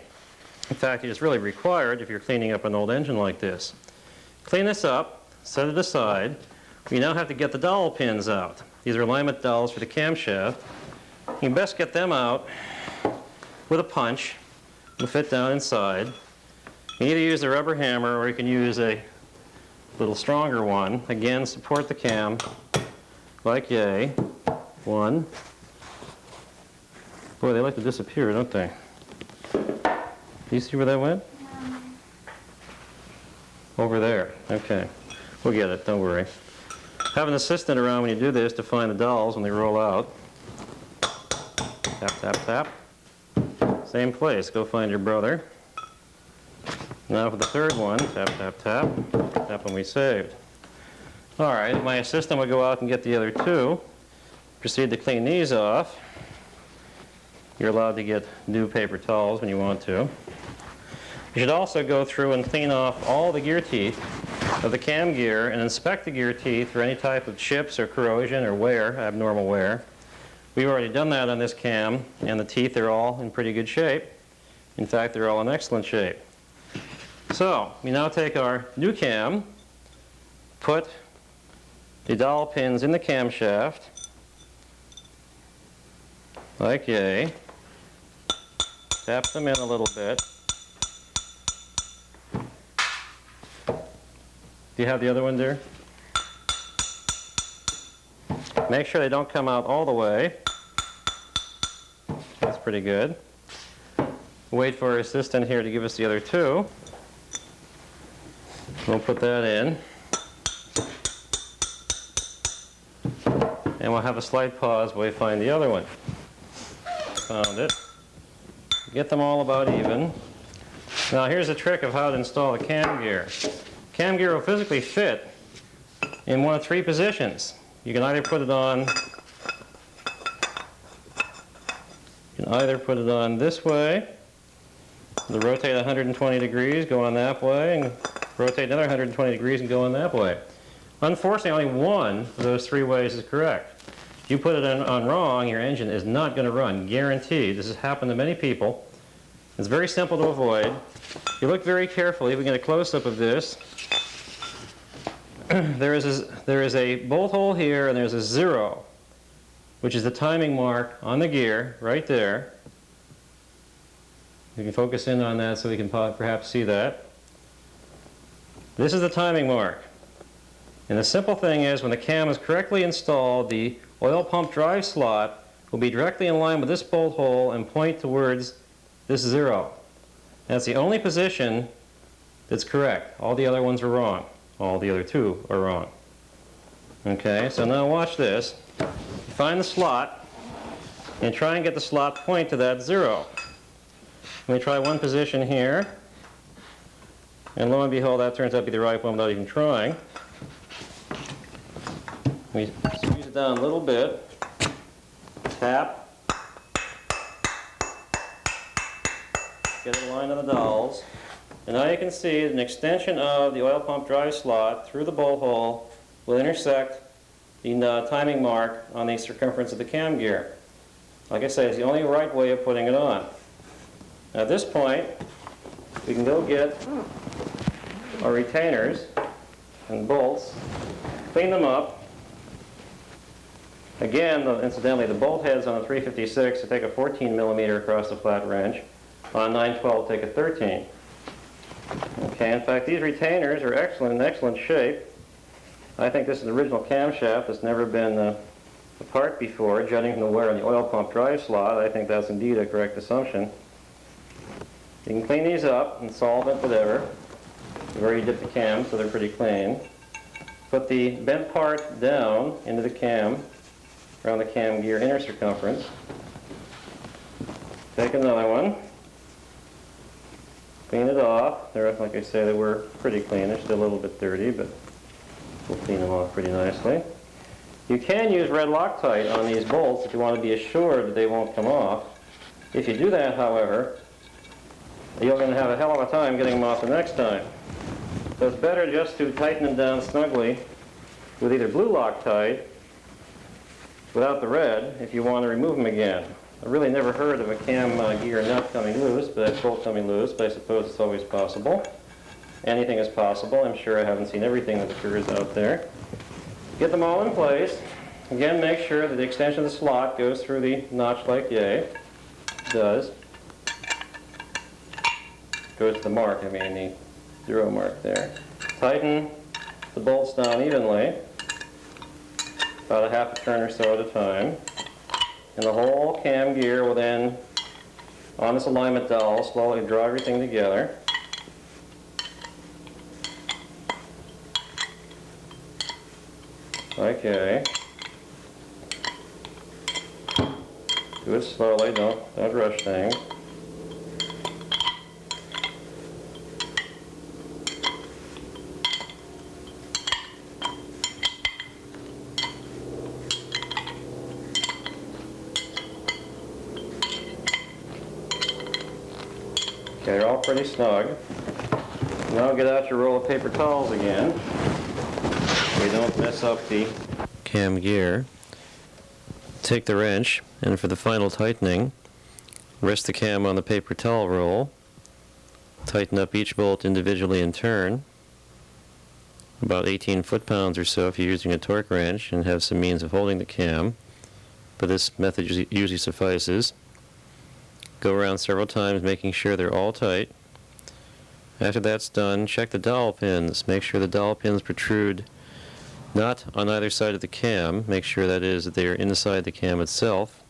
In fact, it is really required if you're cleaning up an old engine like this. Clean this up, set it aside. We now have to get the dowel pins out. These are alignment dowels for the camshaft. You can best get them out with a punch. It'll fit down inside. You can either use a rubber hammer or you can use a little stronger one. Again, support the cam like yay. 1. Boy, they like to disappear, don't they? Do you see where that went? Over there. Okay. We'll get it. Don't worry. Have an assistant around when you do this to find the dowels when they roll out. Tap, tap, tap. Same place. Go find your brother. Now for the third one, tap, tap, tap. That one we saved. All right, my assistant will go out and get the other 2. Proceed to clean these off. You're allowed to get new paper towels when you want to. You should also go through and clean off all the gear teeth of the cam gear and inspect the gear teeth for any type of chips or corrosion or wear, abnormal wear. We've already done that on this cam, and the teeth are all in pretty good shape. In fact, they're all in excellent shape. So, we now take our new cam, put the dowel pins in the camshaft, like yay, tap them in a little bit. Do you have the other one there? Make sure they don't come out all the way. That's pretty good. Wait for our assistant here to give us the other two. We'll put that in. And we'll have a slight pause while we find the other one. Found it. Get them all about even. Now here's a trick of how to install the cam gear. Cam gear will physically fit in one of three positions. You can either put it on this way, to rotate 120 degrees, go on that way, and rotate another 120 degrees and go on that way. Unfortunately, only one of those three ways is correct. If you put it on wrong, your engine is not going to run, guaranteed. This has happened to many people. It's very simple to avoid. If you look very carefully, we get a close-up of this. There is a bolt hole here, and there's a 0, which is the timing mark on the gear right there. You can focus in on that so we can perhaps see that. This is the timing mark. And the simple thing is, when the cam is correctly installed, the oil pump drive slot will be directly in line with this bolt hole and point towards this 0. That's the only position that's correct. All the other ones are wrong. All the other two are wrong. Okay, so now watch this. Find the slot and try and get the slot point to that 0. Let me try one position here. And lo and behold, that turns out to be the right one without even trying. We squeeze it down a little bit. Tap. Get it aligned on the dowels. And now you can see that an extension of the oil pump drive slot through the bolt hole will intersect the timing mark on the circumference of the cam gear. Like I say, it's the only right way of putting it on. Now at this point, we can go get our retainers and bolts, clean them up. Again, incidentally, the bolt heads on a 356 to take a 14 millimeter across the flat wrench. On a 912, take a 13. Okay, in fact, these retainers are in excellent shape. I think this is the original camshaft that's never been apart before, judging from the wear on the oil pump drive slot. I think that's indeed a correct assumption. You can clean these up in solvent, whatever. You've already dipped the cam, so they're pretty clean. Put the bent part down into the cam, around the cam gear inner circumference. Take another one. Clean it off. They're, like I say, they were pretty clean. They're still a little bit dirty, but we'll clean them off pretty nicely. You can use red Loctite on these bolts if you want to be assured that they won't come off. If you do that, however, you're going to have a hell of a time getting them off the next time. So it's better just to tighten them down snugly with either blue Loctite without the red if you want to remove them again. I really never heard of a cam gear nut coming loose, but bolt coming loose, but I suppose it's always possible. Anything is possible. I'm sure I haven't seen everything that occurs out there. Get them all in place. Again, make sure that the extension of the slot goes through the notch like yay. It does. Goes to the mark, the 0 mark there. Tighten the bolts down evenly, about a half a turn or so at a time. And the whole cam gear will then, on this alignment dowel, slowly draw everything together. Okay. Do it slowly, don't rush things. Okay, they're all pretty snug. Now get out your roll of paper towels again. We don't mess up the cam gear. Take the wrench, and for the final tightening, rest the cam on the paper towel roll. Tighten up each bolt individually in turn. About 18 foot-pounds or so if you're using a torque wrench and have some means of holding the cam, but this method usually suffices. Go around several times making sure they're all tight. After that's done, check the dowel pins. Make sure the dowel pins protrude not on either side of the cam. Make sure that is that they are inside the cam itself.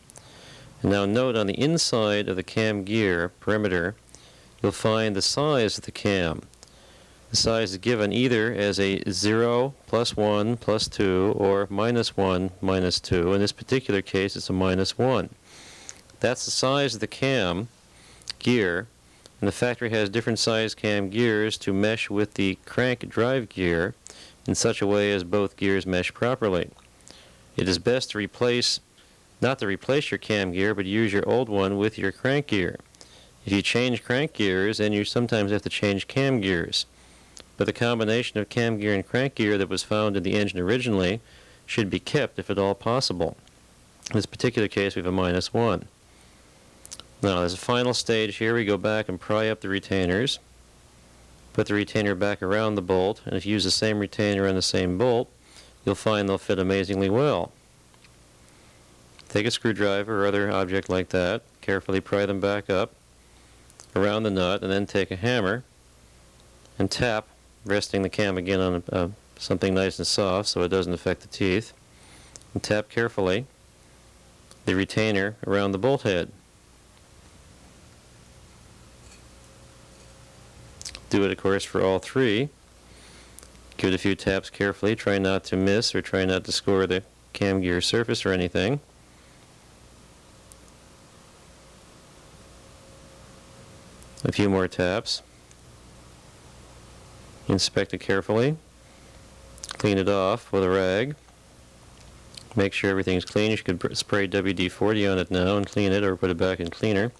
And now note on the inside of the cam gear perimeter, you'll find the size of the cam. The size is given either as a 0, +1, +2, or -1, -2. In this particular case, it's a -1. That's the size of the cam gear, and the factory has different size cam gears to mesh with the crank drive gear in such a way as both gears mesh properly. It is best to not to replace your cam gear, but use your old one with your crank gear. If you change crank gears, then you sometimes have to change cam gears. But the combination of cam gear and crank gear that was found in the engine originally should be kept if at all possible. In this particular case, we have a -1. Now, as a final stage here, we go back and pry up the retainers. Put the retainer back around the bolt, and if you use the same retainer and the same bolt, you'll find they'll fit amazingly well. Take a screwdriver or other object like that, carefully pry them back up around the nut, and then take a hammer and tap, resting the cam again on something nice and soft so it doesn't affect the teeth, and tap carefully the retainer around the bolt head. Do it, of course, for all three. Give it a few taps carefully. Try not to miss or try not to score the cam gear surface or anything. A few more taps. Inspect it carefully. Clean it off with a rag. Make sure everything's clean. You could spray WD-40 on it now and clean it, or put it back in cleaner.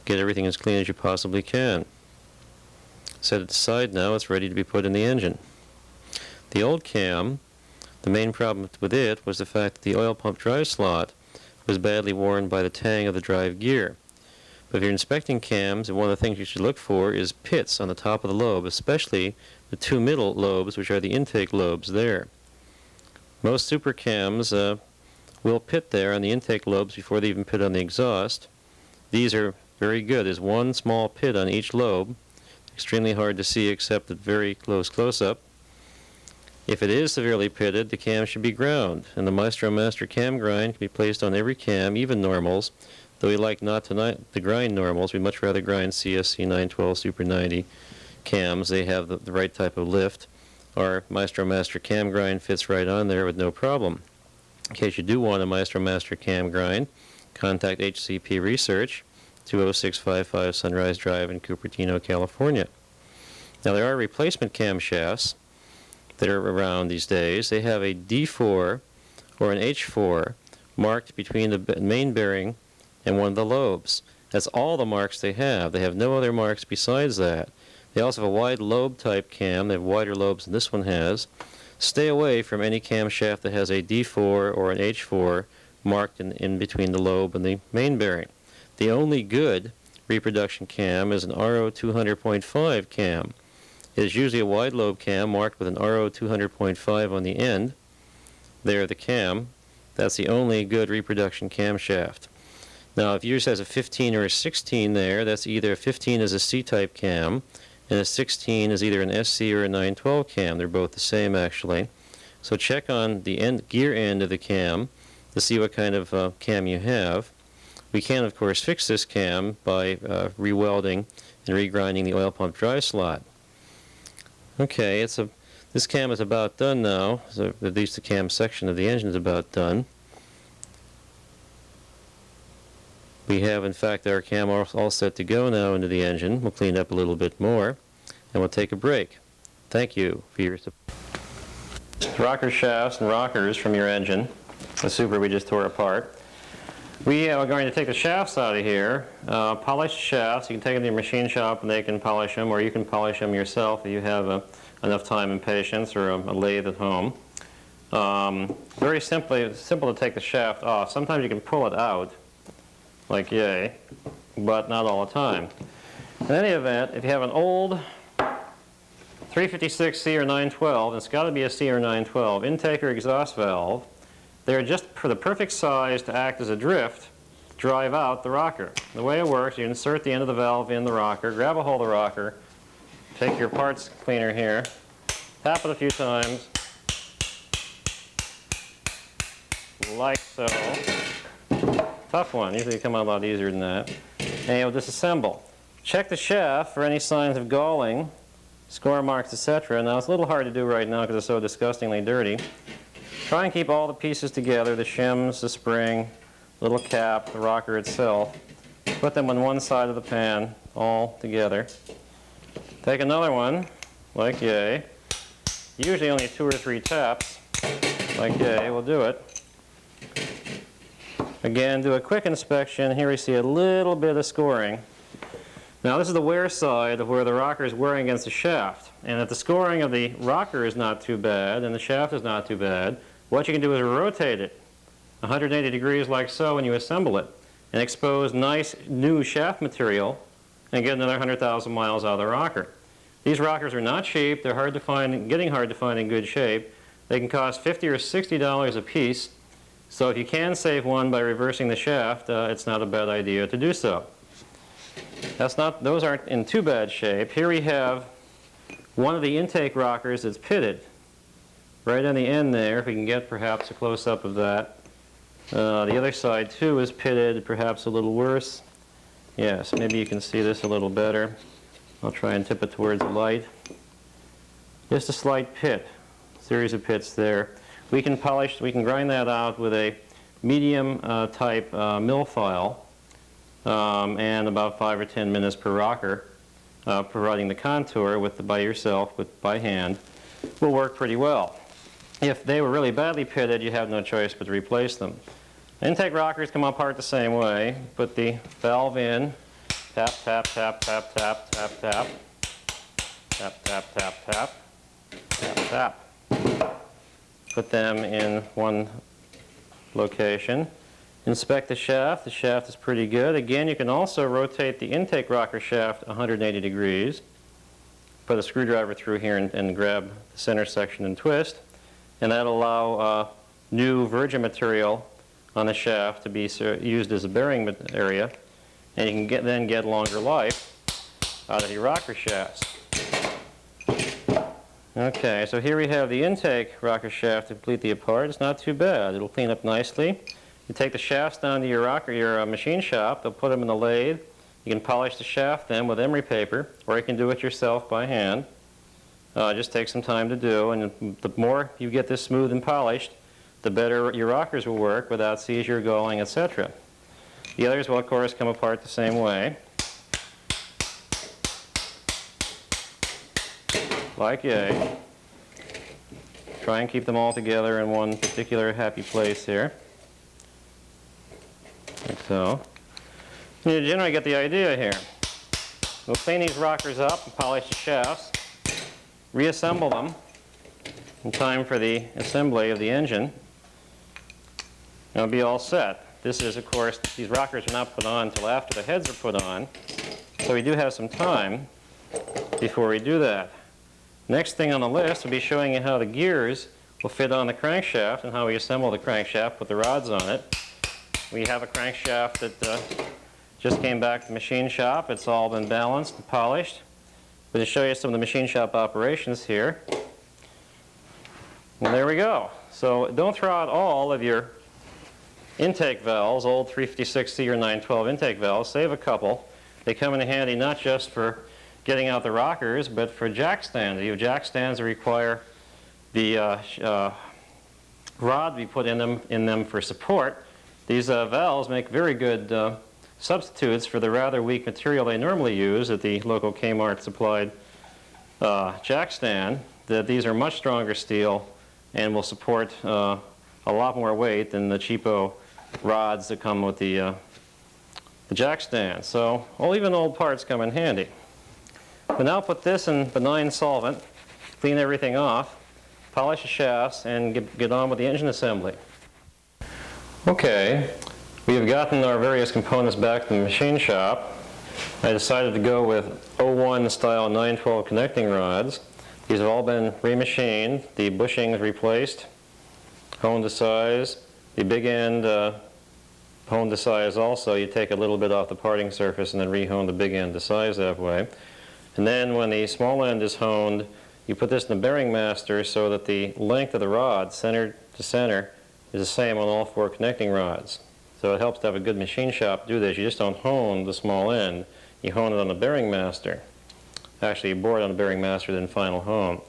Get everything as clean as you possibly can. Set it aside now. It's ready to be put in the engine. The old cam, the main problem with it was the fact that the oil pump drive slot was badly worn by the tang of the drive gear. But if you're inspecting cams, one of the things you should look for is pits on the top of the lobe, especially the two middle lobes, which are the intake lobes there. Most super cams will pit there on the intake lobes before they even pit on the exhaust. These are very good. There's one small pit on each lobe. Extremely hard to see except at very close-up. If it is severely pitted, the cam should be ground, and the Maestro Master cam grind can be placed on every cam, even normals, though we like not to grind normals. We'd much rather grind CSC 912 Super 90 cams. They have the right type of lift. Our Maestro Master cam grind fits right on there with no problem. In case you do want a Maestro Master cam grind, contact HCP Research, 20655 Sunrise Drive in Cupertino, California. Now, there are replacement camshafts that are around these days. They have a D4 or an H4 marked between the main bearing and one of the lobes. That's all the marks they have. They have no other marks besides that. They also have a wide lobe type cam. They have wider lobes than this one has. Stay away from any camshaft that has a D4 or an H4 marked in between the lobe and the main bearing. The only good reproduction cam is an RO 200.5 cam. It is usually a wide lobe cam marked with an RO 200.5 on the end. There, the cam. That's the only good reproduction camshaft. Now, if yours has a 15 or a 16 there, that's either a 15 is a C-type cam, and a 16 is either an SC or a 912 cam. They're both the same, actually. So check on the gear end of the cam to see what kind of cam you have. We can, of course, fix this cam by re-welding and regrinding the oil pump drive slot. Okay, this cam is about done now. So at least the cam section of the engine is about done. We have, in fact, our cam all set to go now into the engine. We'll clean up a little bit more, and we'll take a break. Thank you for your support. Rocker shafts and rockers from your engine, the Super we just tore apart. We are going to take the shafts out of here, polish the shafts. You can take them to your machine shop and they can polish them, or you can polish them yourself if you have enough time and patience, or a lathe at home. Very simple to take the shaft off. Sometimes you can pull it out, like yay, but not all the time. In any event, if you have an old 356C or 912, it's got to be a C or 912, intake or exhaust valve, they're just for the perfect size to act as a drift, drive out the rocker. The way it works, you insert the end of the valve in the rocker, grab a hold of the rocker, take your parts cleaner here, tap it a few times, like so. Tough one, usually come out a lot easier than that. And you'll disassemble. Check the shaft for any signs of galling, score marks, etc. Now it's a little hard to do right now because it's so disgustingly dirty. Try and keep all the pieces together, the shims, the spring, little cap, the rocker itself. Put them on one side of the pan, all together. Take another one, like yay. Usually only 2 or 3 taps, like yay, will do it. Again, do a quick inspection. Here we see a little bit of scoring. Now this is the wear side of where the rocker is wearing against the shaft. And if the scoring of the rocker is not too bad and the shaft is not too bad, what you can do is rotate it 180 degrees like so when you assemble it, and expose nice new shaft material and get another 100,000 miles out of the rocker. These rockers are not cheap. They're hard to find, getting hard to find in good shape. They can cost $50 or $60 a piece. So if you can save one by reversing the shaft, it's not a bad idea to do so. Those aren't in too bad shape. Here we have one of the intake rockers that's pitted. Right on the end there, if we can get perhaps a close-up of that. The other side too is pitted, perhaps a little worse. Yes, maybe you can see this a little better. I'll try and tip it towards the light. Just a slight pit, series of pits there. We can grind that out with a medium type mill file and about 5 or 10 minutes per rocker, providing the contour by yourself, by hand, will work pretty well. If they were really badly pitted, you have no choice but to replace them. Intake rockers come apart the same way. Put the valve in, tap, tap, tap, tap, tap, tap, tap, tap, tap, tap, tap, tap, tap. Put them in one location. Inspect the shaft. The shaft is pretty good. Again, you can also rotate the intake rocker shaft 180 degrees. Put a screwdriver through here and grab the center section and twist. And that'll allow new virgin material on the shaft to be used as a bearing area. And you can then get longer life out of your rocker shafts. Okay, so here we have the intake rocker shaft completely apart. It's not too bad. It'll clean up nicely. You take the shafts down to your machine shop. They'll put them in the lathe. You can polish the shaft then with emery paper, or you can do it yourself by hand. Just takes some time to do, and the more you get this smooth and polished, the better your rockers will work without seizure, galling, etc. The others will, of course, come apart the same way. Like yay. Try and keep them all together in one particular happy place here. Like so. You generally get the idea here. We'll clean these rockers up and polish the shafts. Reassemble them in time for the assembly of the engine. It'll be all set. This is, of course, these rockers are not put on until after the heads are put on, so we do have some time before we do that. Next thing on the list will be showing you how the gears will fit on the crankshaft and how we assemble the crankshaft with the rods on it. We have a crankshaft that just came back to the machine shop. It's all been balanced and polished. But to show you some of the machine shop operations here. And there we go. So don't throw out all of your intake valves, old 356C or 912 intake valves. Save a couple. They come in handy not just for getting out the rockers, but for jack stands. You have jack stands that require the rod to be put in them for support. These valves make very good substitutes for the rather weak material they normally use at the local Kmart supplied jack stand. These are much stronger steel and will support a lot more weight than the cheapo rods that come with the jack stand. So even old parts come in handy. But now put this in benign solvent, clean everything off, polish the shafts, and get on with the engine assembly. Okay, we have gotten our various components back to the machine shop. I decided to go with 01 style 912 connecting rods. These have all been remachined, the bushings replaced, honed to size, the big end honed to size also. You take a little bit off the parting surface and then re-hone the big end to size that way. And then when the small end is honed, you put this in the bearing master so that the length of the rod, center to center, is the same on all 4 connecting rods. So it helps to have a good machine shop do this. You just don't hone the small end, you hone it on the bearing master. Actually, you bore it on the bearing master, then final hone.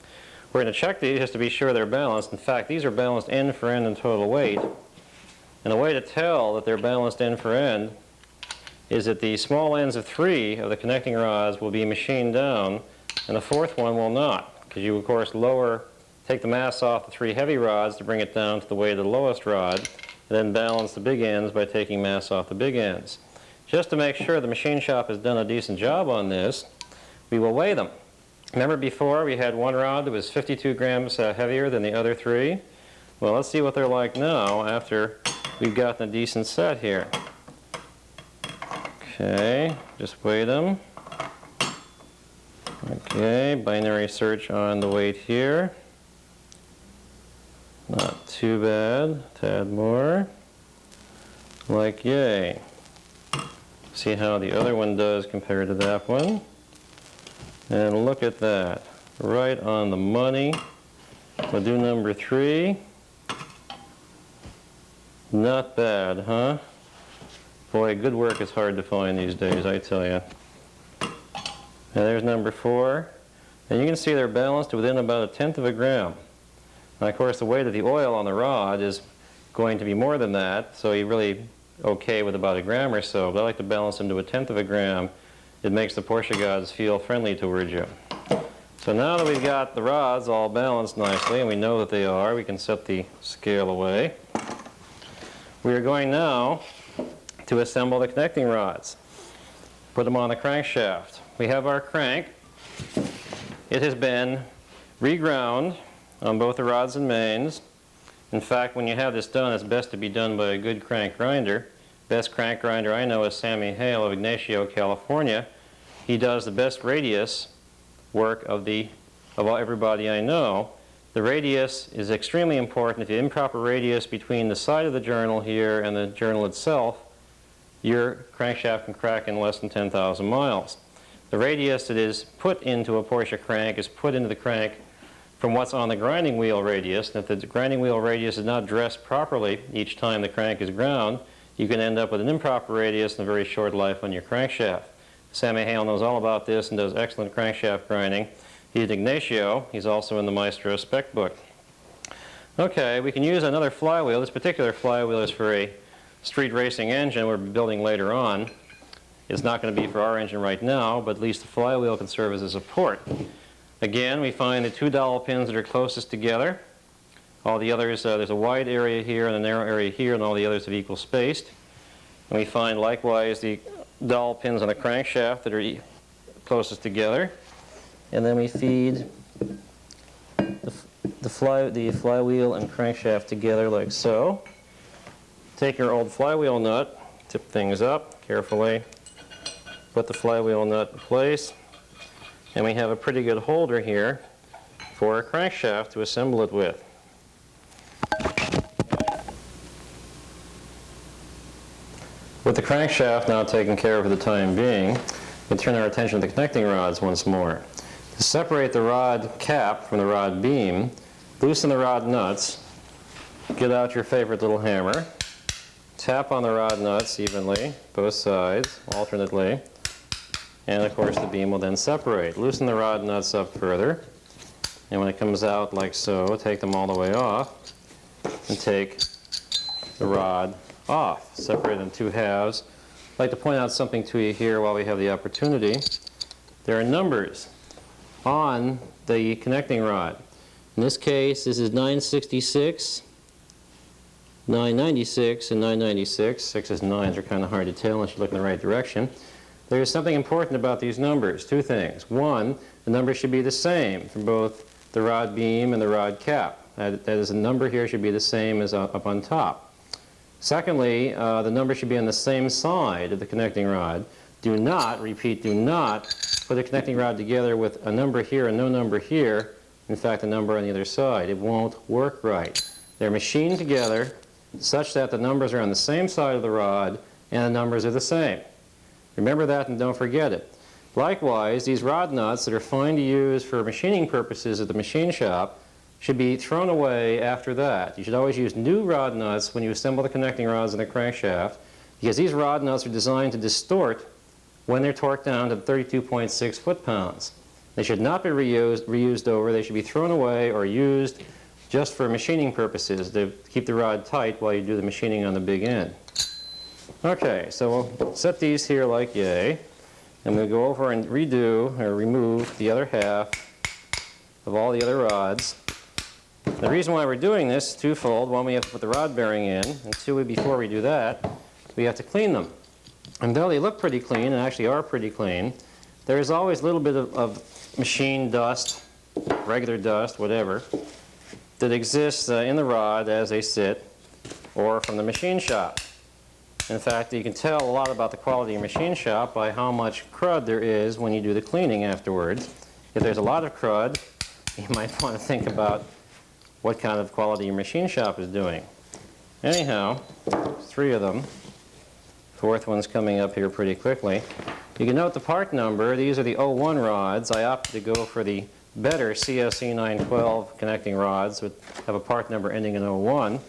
We're going to check these just to be sure they're balanced. In fact, these are balanced end for end and total weight. And the way to tell that they're balanced end for end is that the small ends of 3 of the connecting rods will be machined down, and the 4th one will not, because you, of course, take the mass off the 3 heavy rods to bring it down to the weight of the lowest rod, and then balance the big ends by taking mass off the big ends. Just to make sure the machine shop has done a decent job on this, we will weigh them. Remember before we had one rod that was 52 grams heavier than the other 3? Well, let's see what they're like now after we've gotten a decent set here. Okay, just weigh them. Okay, binary search on the weight here. Not too bad, tad more. Like yay. See how the other one does compared to that one. And look at that, right on the money. We'll do number 3. Not bad, huh? Boy, good work is hard to find these days, I tell you. And there's number 4. And you can see they're balanced within about 1/10 of a gram. Now, of course, the weight of the oil on the rod is going to be more than that, so you're really okay with about 1 gram or so. But I like to balance them to 1/10 of a gram. It makes the Porsche gods feel friendly towards you. So now that we've got the rods all balanced nicely, and we know that they are, we can set the scale away. We are going now to assemble the connecting rods. Put them on the crankshaft. We have our crank. It has been reground on both the rods and mains. In fact, when you have this done, it's best to be done by a good crank grinder. Best crank grinder I know is Sammy Hale of Ignacio, California. He does the best radius work of everybody I know. The radius is extremely important. If you have improper radius between the side of the journal here and the journal itself, your crankshaft can crack in less than 10,000 miles. The radius that is put into a Porsche crank is put into the crank from what's on the grinding wheel radius. And if the grinding wheel radius is not dressed properly each time the crank is ground, you can end up with an improper radius and a very short life on your crankshaft. Sammy Hale knows all about this and does excellent crankshaft grinding. He's at Ignacio. He's also in the Maestro spec book. Okay, we can use another flywheel. This particular flywheel is for a street racing engine we're building later on. It's not going to be for our engine right now, but at least the flywheel can serve as a support. Again, we find the 2 dowel pins that are closest together. All the others, there's a wide area here and a narrow area here, and all the others have equal spaced. And we find likewise the dowel pins on the crankshaft that are closest together. And then we feed the flywheel and crankshaft together like so. Take your old flywheel nut, tip things up carefully, put the flywheel nut in place, and we have a pretty good holder here for a crankshaft to assemble it with. With the crankshaft now taken care of for the time being, we turn our attention to the connecting rods once more. To separate the rod cap from the rod beam, loosen the rod nuts, get out your favorite little hammer, tap on the rod nuts evenly, both sides, alternately, and of course the beam will then separate. Loosen the rod nuts up further, and when it comes out like so, take them all the way off, and take the rod off, separate in 2 halves. I'd like to point out something to you here while we have the opportunity. There are numbers on the connecting rod. In this case, this is 966, 996 and 996, 6's and 9's are kind of hard to tell unless you look in the right direction. There's something important about these numbers, two things. One, the numbers should be the same for both the rod beam and the rod cap. That is, the number here should be the same as up on top. Secondly, the number should be on the same side of the connecting rod. Do not, repeat, do not put a connecting rod together with a number here and no number here. In fact, a number on the other side. It won't work right. They're machined together such that the numbers are on the same side of the rod and the numbers are the same. Remember that and don't forget it. Likewise, these rod nuts that are fine to use for machining purposes at the machine shop should be thrown away after that. You should always use new rod nuts when you assemble the connecting rods in the crankshaft, because these rod nuts are designed to distort when they're torqued down to 32.6 foot-pounds. They should not be reused over. They should be thrown away or used just for machining purposes to keep the rod tight while you do the machining on the big end. Okay, so we'll set these here like yay, and we'll go over and redo or remove the other half of all the other rods. The reason why we're doing this is twofold. One, we have to put the rod bearing in, and two, before we do that, we have to clean them. And though they look pretty clean, and actually are pretty clean, there is always a little bit of machine dust, regular dust, whatever, that exists in the rod as they sit, or from the machine shop. In fact, you can tell a lot about the quality of your machine shop by how much crud there is when you do the cleaning afterwards. If there's a lot of crud, you might want to think about what kind of quality your machine shop is doing. Anyhow, three of them. Fourth one's coming up here pretty quickly. You can note the part number. These are the 01 rods. I opted to go for the better CSE 912 connecting rods, which have a part number ending in 01,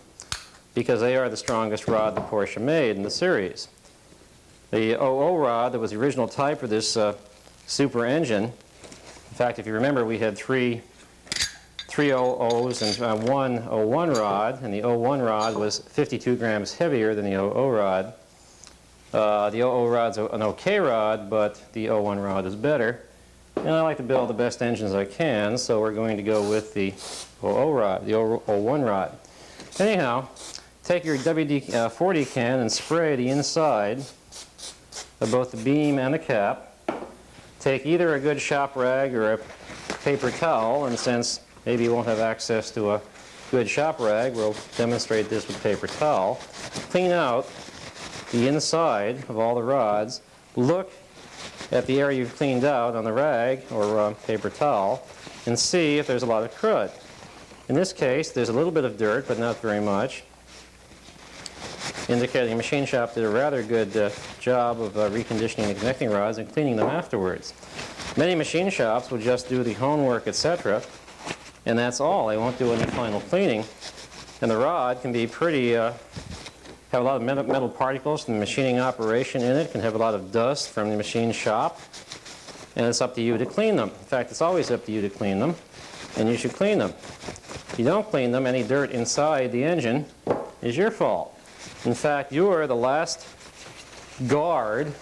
because they are the strongest rod that Porsche made in the series. The 00 rod that was the original type for this super engine, in fact, if you remember, we had three 00s and one 01 rod, and the 01 rod was 52 grams heavier than the 00 rod. The 00 rod's an okay rod, but the 01 rod is better. And I like to build the best engines I can, so we're going to go with the 00 rod, the 01 rod. Anyhow, take your WD-40 can and spray the inside of both the beam and the cap. Take either a good shop rag or a paper towel, and since maybe you won't have access to a good shop rag, we'll demonstrate this with paper towel. Clean out the inside of all the rods. Look at the area you've cleaned out on the rag or paper towel and see if there's a lot of crud. In this case, there's a little bit of dirt, but not very much, indicating the machine shop did a rather good job of reconditioning the connecting rods and cleaning them afterwards. Many machine shops will just do the hone work, etc., and that's all. They won't do any final cleaning. And the rod can be pretty, have a lot of metal particles from the machining operation in it, can have a lot of dust from the machine shop, and it's up to you to clean them. In fact, it's always up to you to clean them, and you should clean them. If you don't clean them, any dirt inside the engine is your fault. In fact, you are the last guard,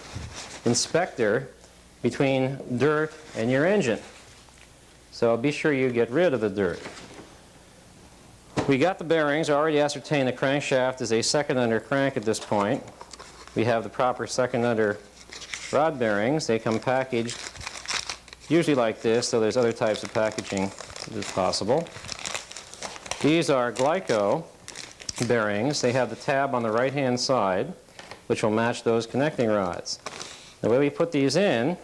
inspector, between dirt and your engine. So be sure you get rid of the dirt. We got the bearings. I already ascertained the crankshaft is a second under crank at this point. We have the proper second under rod bearings. They come packaged usually like this, so there's other types of packaging that is possible. These are Glyco bearings. They have the tab on the right-hand side, which will match those connecting rods. The way we put these in,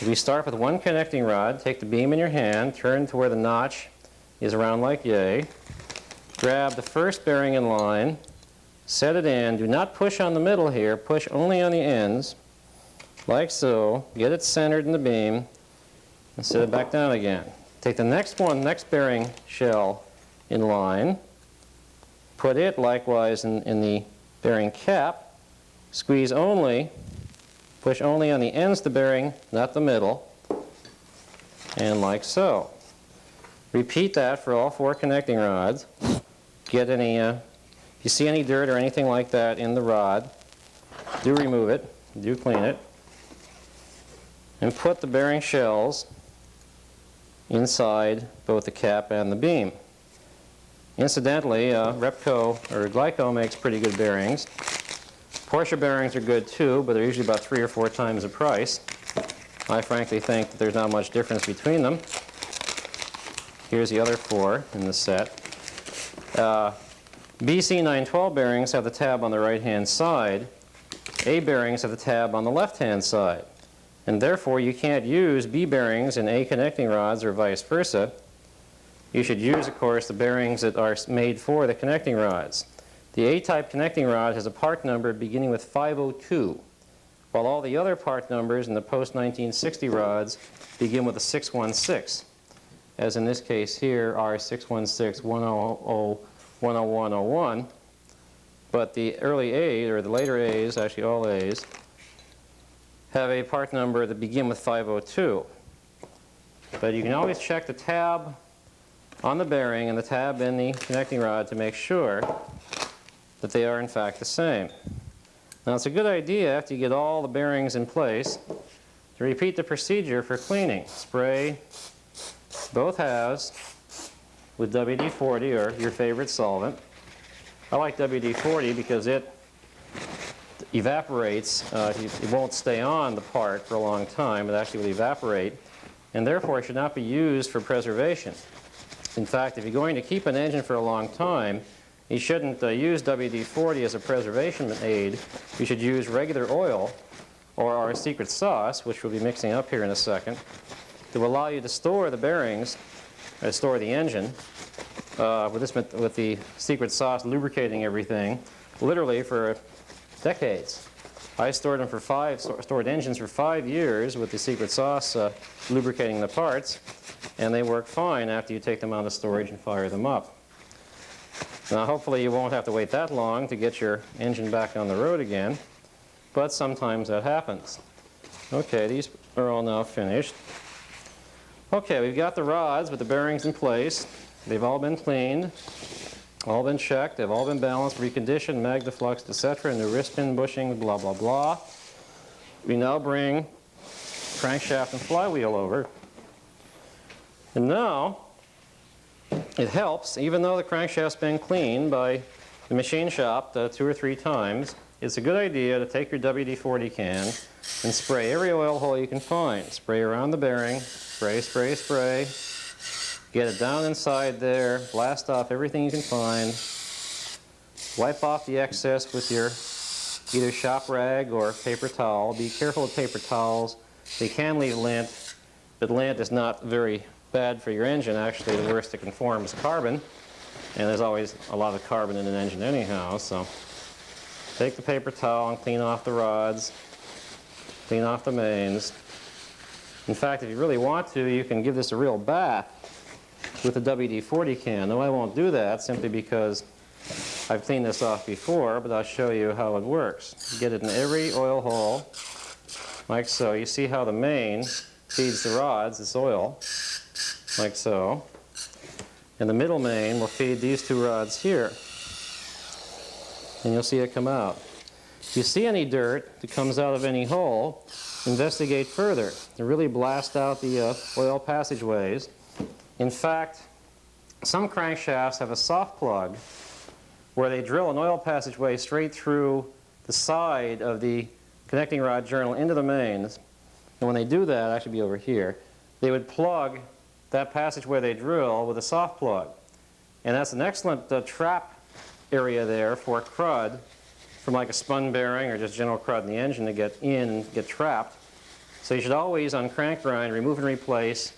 we start with one connecting rod, take the beam in your hand, turn to where the notch is around like yay, grab the first bearing in line, set it in, do not push on the middle here, push only on the ends, like so, get it centered in the beam, and set it back down again. Take the next bearing shell in line, put it likewise in the bearing cap, squeeze only, push only on the ends of the bearing, not the middle, and like so. Repeat that for all four connecting rods. Get any, if you see any dirt or anything like that in the rod, do remove it, do clean it, and put the bearing shells inside both the cap and the beam. Incidentally, Repco or Glyco makes pretty good bearings. Porsche bearings are good too, but they're usually about 3 or 4 times the price. I frankly think that there's not much difference between them. Here's the other 4 in the set. BC 912 bearings have the tab on the right-hand side. A bearings have the tab on the left-hand side. And therefore, you can't use B bearings in A connecting rods or vice versa. You should use, of course, the bearings that are made for the connecting rods. The A-type connecting rod has a part number beginning with 502, while all the other part numbers in the post-1960 rods begin with a 616, as in this case here are 616, 100, 10101. But the early A's, or the later A's, actually all A's, have a part number that begin with 502. But you can always check the tab on the bearing and the tab in the connecting rod to make sure that they are in fact the same. Now it's a good idea, after you get all the bearings in place, to repeat the procedure for cleaning. Spray both halves with WD-40 or your favorite solvent. I like WD-40 because it evaporates. It won't stay on the part for a long time. It actually will evaporate, and therefore it should not be used for preservation. In fact, if you're going to keep an engine for a long time, you shouldn't use WD-40 as a preservation aid. You should use regular oil or our secret sauce, which we'll be mixing up here in a second, to allow you to store the bearings, store the engine, with the secret sauce lubricating everything, literally for decades. I stored engines for 5 years with the secret sauce lubricating the parts, and they work fine after you take them out of storage and fire them up. Now hopefully you won't have to wait that long to get your engine back on the road again, but sometimes that happens. Okay, these are all now finished. Okay, we've got the rods with the bearings in place. They've all been cleaned, all been checked, they've all been balanced, reconditioned, magnafluxed, etc., new wrist pin bushings, blah, blah, blah. We now bring crankshaft and flywheel over. And now, it helps, even though the crankshaft's been cleaned by the machine shop 2 or 3 times, it's a good idea to take your WD-40 can and spray every oil hole you can find. Spray around the bearing, spray, spray, spray. Get it down inside there, blast off everything you can find. Wipe off the excess with your either shop rag or paper towel. Be careful with paper towels. They can leave lint, but lint is not very bad for your engine. Actually, the worst it can form is carbon, and there's always a lot of carbon in an engine anyhow. So take the paper towel and clean off the rods, clean off the mains. In fact, if you really want to, you can give this a real bath with a WD-40 can. No, I won't do that simply because I've cleaned this off before, but I'll show you how it works. Get it in every oil hole, like so. You see how the main feeds the rods, this oil, like so. And the middle main will feed these 2 rods here. And you'll see it come out. If you see any dirt that comes out of any hole, investigate further and really blast out the oil passageways. In fact, some crankshafts have a soft plug where they drill an oil passageway straight through the side of the connecting rod journal into the mains. And when they do that, actually be over here, they would plug that passageway they drill with a soft plug. And that's an excellent trap area there for crud from like a spun bearing or just general crud in the engine to get in and get trapped. So you should always, on crank grind, remove and replace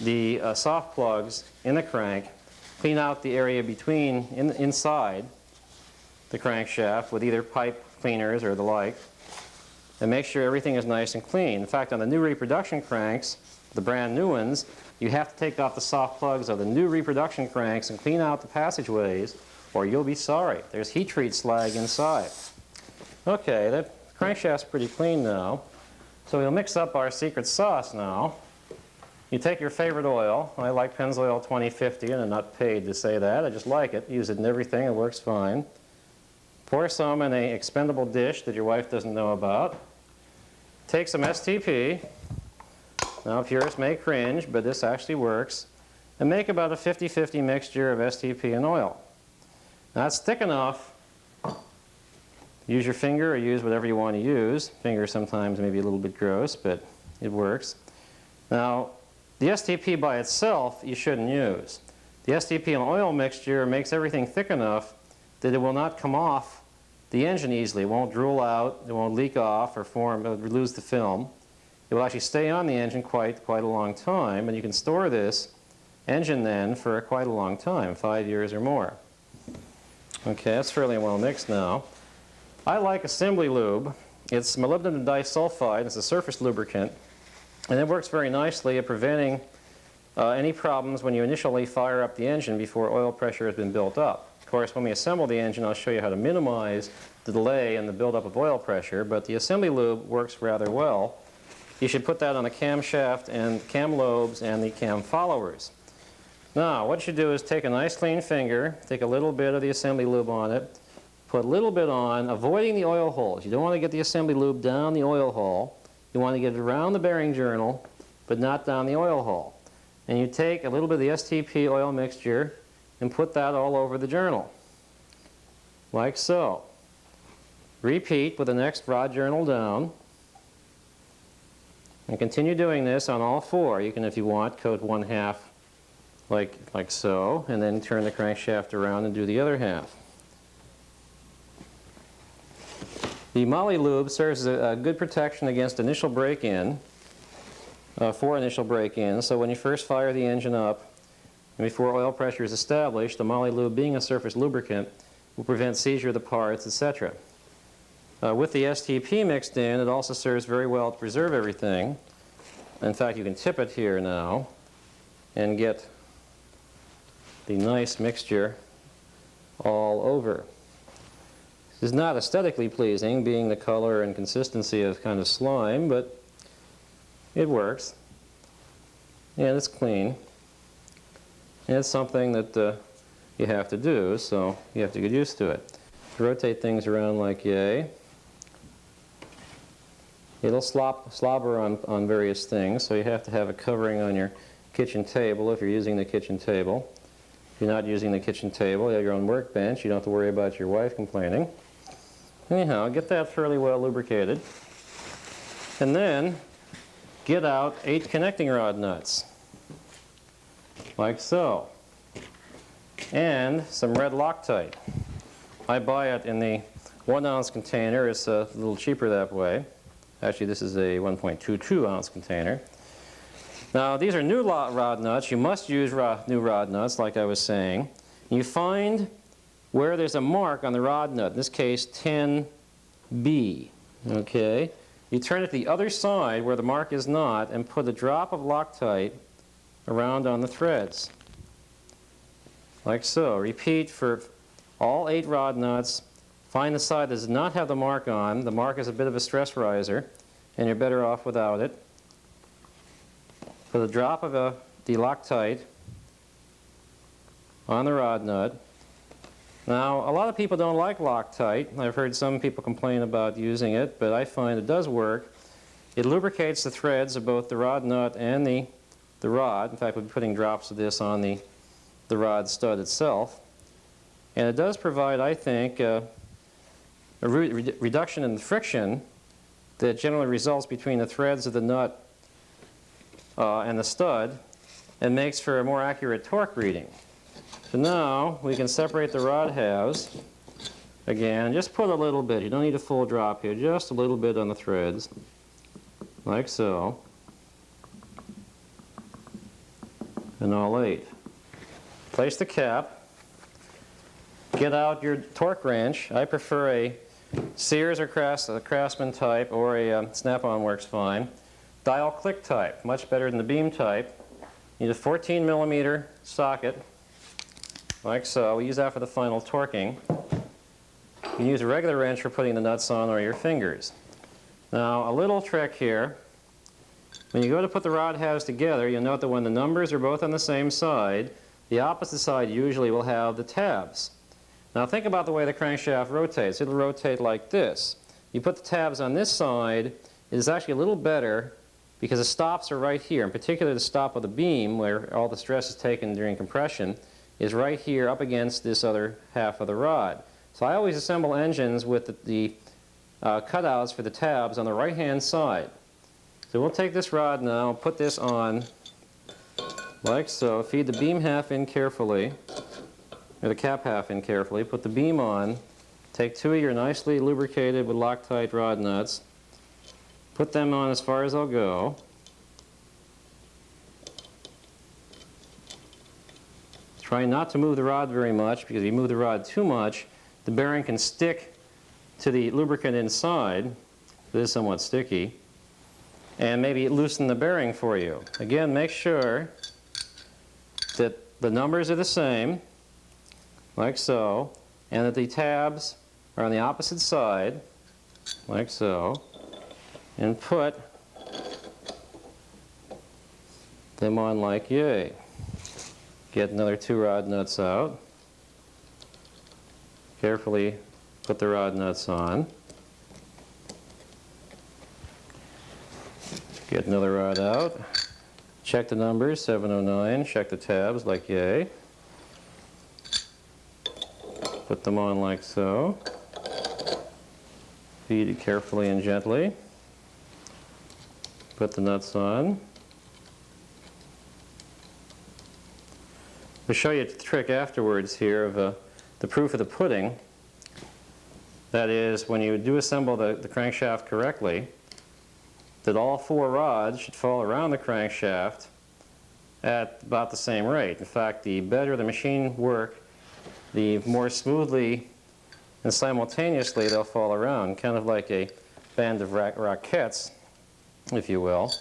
the soft plugs in the crank, clean out the area between, inside the crankshaft with either pipe cleaners or the like, and make sure everything is nice and clean. In fact, on the new reproduction cranks, the brand new ones, you have to take off the soft plugs of the new reproduction cranks and clean out the passageways, or you'll be sorry. There's heat treat slag inside. Okay, that crankshaft's pretty clean now. So we'll mix up our secret sauce now. You take your favorite oil. I like Pennzoil 2050, and I'm not paid to say that. I just like it. Use it in everything. It works fine. Pour some in an expendable dish that your wife doesn't know about. Take some STP. Now, purists may cringe, but this actually works. and make about a 50-50 mixture of STP and oil. Now it's thick enough. Use your finger or use whatever you want to use. Finger sometimes may be a little bit gross, but it works. Now, the STP by itself you shouldn't use. The STP and oil mixture makes everything thick enough that it will not come off the engine easily. It won't drool out, it won't leak off or form, or lose the film. It will actually stay on the engine quite a long time, and you can store this engine then for quite a long time, 5 years or more. Okay, that's fairly well mixed now. I like assembly lube. It's molybdenum disulfide. It's a surface lubricant, and it works very nicely at preventing any problems when you initially fire up the engine before oil pressure has been built up. Of course, when we assemble the engine, I'll show you how to minimize the delay in the buildup of oil pressure, but the assembly lube works rather well. You should put that on the camshaft and cam lobes and the cam followers. Now, what you should do is take a nice clean finger, take a little bit of the assembly lube on it, put a little bit on, avoiding the oil holes. You don't want to get the assembly lube down the oil hole. You want to get it around the bearing journal, but not down the oil hole. And you take a little bit of the STP oil mixture and put that all over the journal, like so. Repeat with the next rod journal down. And continue doing this on all four. You can, if you want, coat one half like so, and then turn the crankshaft around and do the other half. The moly lube serves as a good protection against initial break-in, for initial break-in. So when you first fire the engine up, and before oil pressure is established, the moly lube, being a surface lubricant, will prevent seizure of the parts, etc. With the STP mixed in, it also serves very well to preserve everything. In fact, you can tip it here now and get the nice mixture all over. This is not aesthetically pleasing, being the color and consistency of kind of slime, but it works. And it's clean. And it's something that you have to do, so you have to get used to it. Rotate things around like yay. It'll slobber on various things, so you have to have a covering on your kitchen table if you're using the kitchen table. If you're not using the kitchen table, you have your own workbench. You don't have to worry about your wife complaining. Anyhow, get that fairly well lubricated. And then get out 8 connecting rod nuts, like so. And some red Loctite. I buy it in the 1-ounce container. It's a little cheaper that way. Actually, this is a 1.22-ounce container. Now, these are new rod nuts. You must use new rod nuts, like I was saying. You find where there's a mark on the rod nut, in this case 10B. Okay? You turn it the other side where the mark is not and put a drop of Loctite around on the threads, like so. Repeat for all 8 rod nuts. Find the side that does not have the mark on. The mark is a bit of a stress riser, and you're better off without it. Put a drop of the Loctite on the rod nut. Now, a lot of people don't like Loctite. I've heard some people complain about using it, but I find it does work. It lubricates the threads of both the rod nut and the rod. In fact, we'll be putting drops of this on the rod stud itself. And it does provide, I think, a reduction in the friction that generally results between the threads of the nut and the stud, and makes for a more accurate torque reading. So now we can separate the rod halves. Again, just put a little bit. You don't need a full drop here, just a little bit on the threads, like so. And all 8. Place the cap. Get out your torque wrench. I prefer a Sears or Craftsman type, or a Snap-on works fine. Dial click type, much better than the beam type. You need a 14mm socket, like so. We use that for the final torquing. You can use a regular wrench for putting the nuts on, or your fingers. Now, a little trick here. When you go to put the rod halves together, you'll note that when the numbers are both on the same side, the opposite side usually will have the tabs. Now think about the way the crankshaft rotates. It'll rotate like this. You put the tabs on this side, it is actually a little better because the stops are right here. In particular, the stop of the beam, where all the stress is taken during compression, is right here up against this other half of the rod. So I always assemble engines with the cutouts for the tabs on the right-hand side. So we'll take this rod now, put this on like so, feed the beam half in carefully, or the cap half in carefully, put the beam on, take two of your nicely lubricated with Loctite rod nuts, put them on as far as they'll go. Try not to move the rod very much, because if you move the rod too much, the bearing can stick to the lubricant inside. It is somewhat sticky. And maybe loosen the bearing for you. Again, make sure that the numbers are the same, like so, and that the tabs are on the opposite side, like so, and put them on like yay. Get another two rod nuts out. Carefully put the rod nuts on. Get another rod out. Check the numbers, 709. Check the tabs like yay. Put them on like so. Feed it carefully and gently. Put the nuts on. We'll show you a trick afterwards here of the proof of the pudding. That is, when you do assemble the crankshaft correctly, that all four rods should fall around the crankshaft at about the same rate. In fact, the better the machine work, the more smoothly and simultaneously they'll fall around, kind of like a band of rockets, if you will.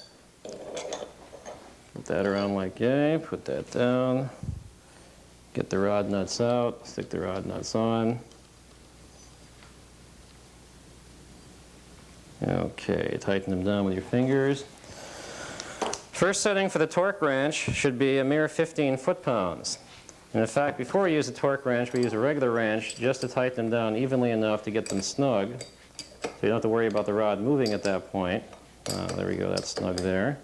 Put that around like yay, put that down, get the rod nuts out, stick the rod nuts on. Okay, tighten them down with your fingers. First setting for the torque wrench should be a mere 15 foot-pounds. And in fact, before we use a torque wrench, we use a regular wrench just to tighten them down evenly enough to get them snug. So you don't have to worry about the rod moving at that point. There we go, that's snug there.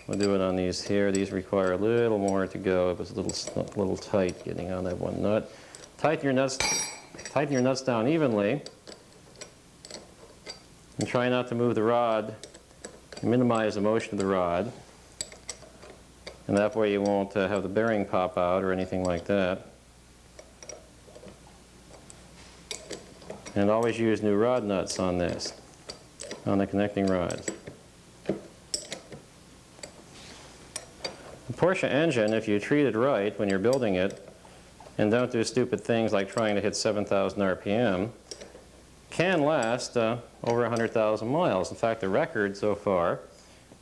We'll do it on these here. These require a little more to go. It was a little tight getting on that one nut. Tighten your nuts down evenly. And try not to move the rod, minimize the motion of the rod, and that way you won't have the bearing pop out or anything like that. And always use new rod nuts on this, on the connecting rods. The Porsche engine, if you treat it right when you're building it, and don't do stupid things like trying to hit 7,000 RPM, can last over 100,000 miles. In fact, the record so far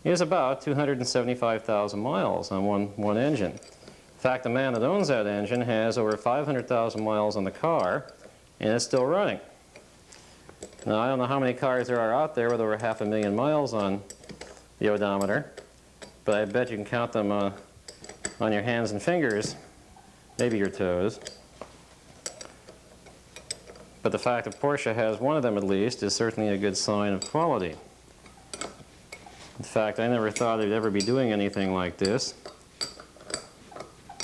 is about 275,000 miles on one engine. In fact, the man that owns that engine has over 500,000 miles on the car, and it's still running. Now, I don't know how many cars there are out there with over 500,000 miles on the odometer, but I bet you can count them on your hands and fingers, maybe your toes. But the fact that Porsche has one of them at least is certainly a good sign of quality. In fact, I never thought I'd ever be doing anything like this.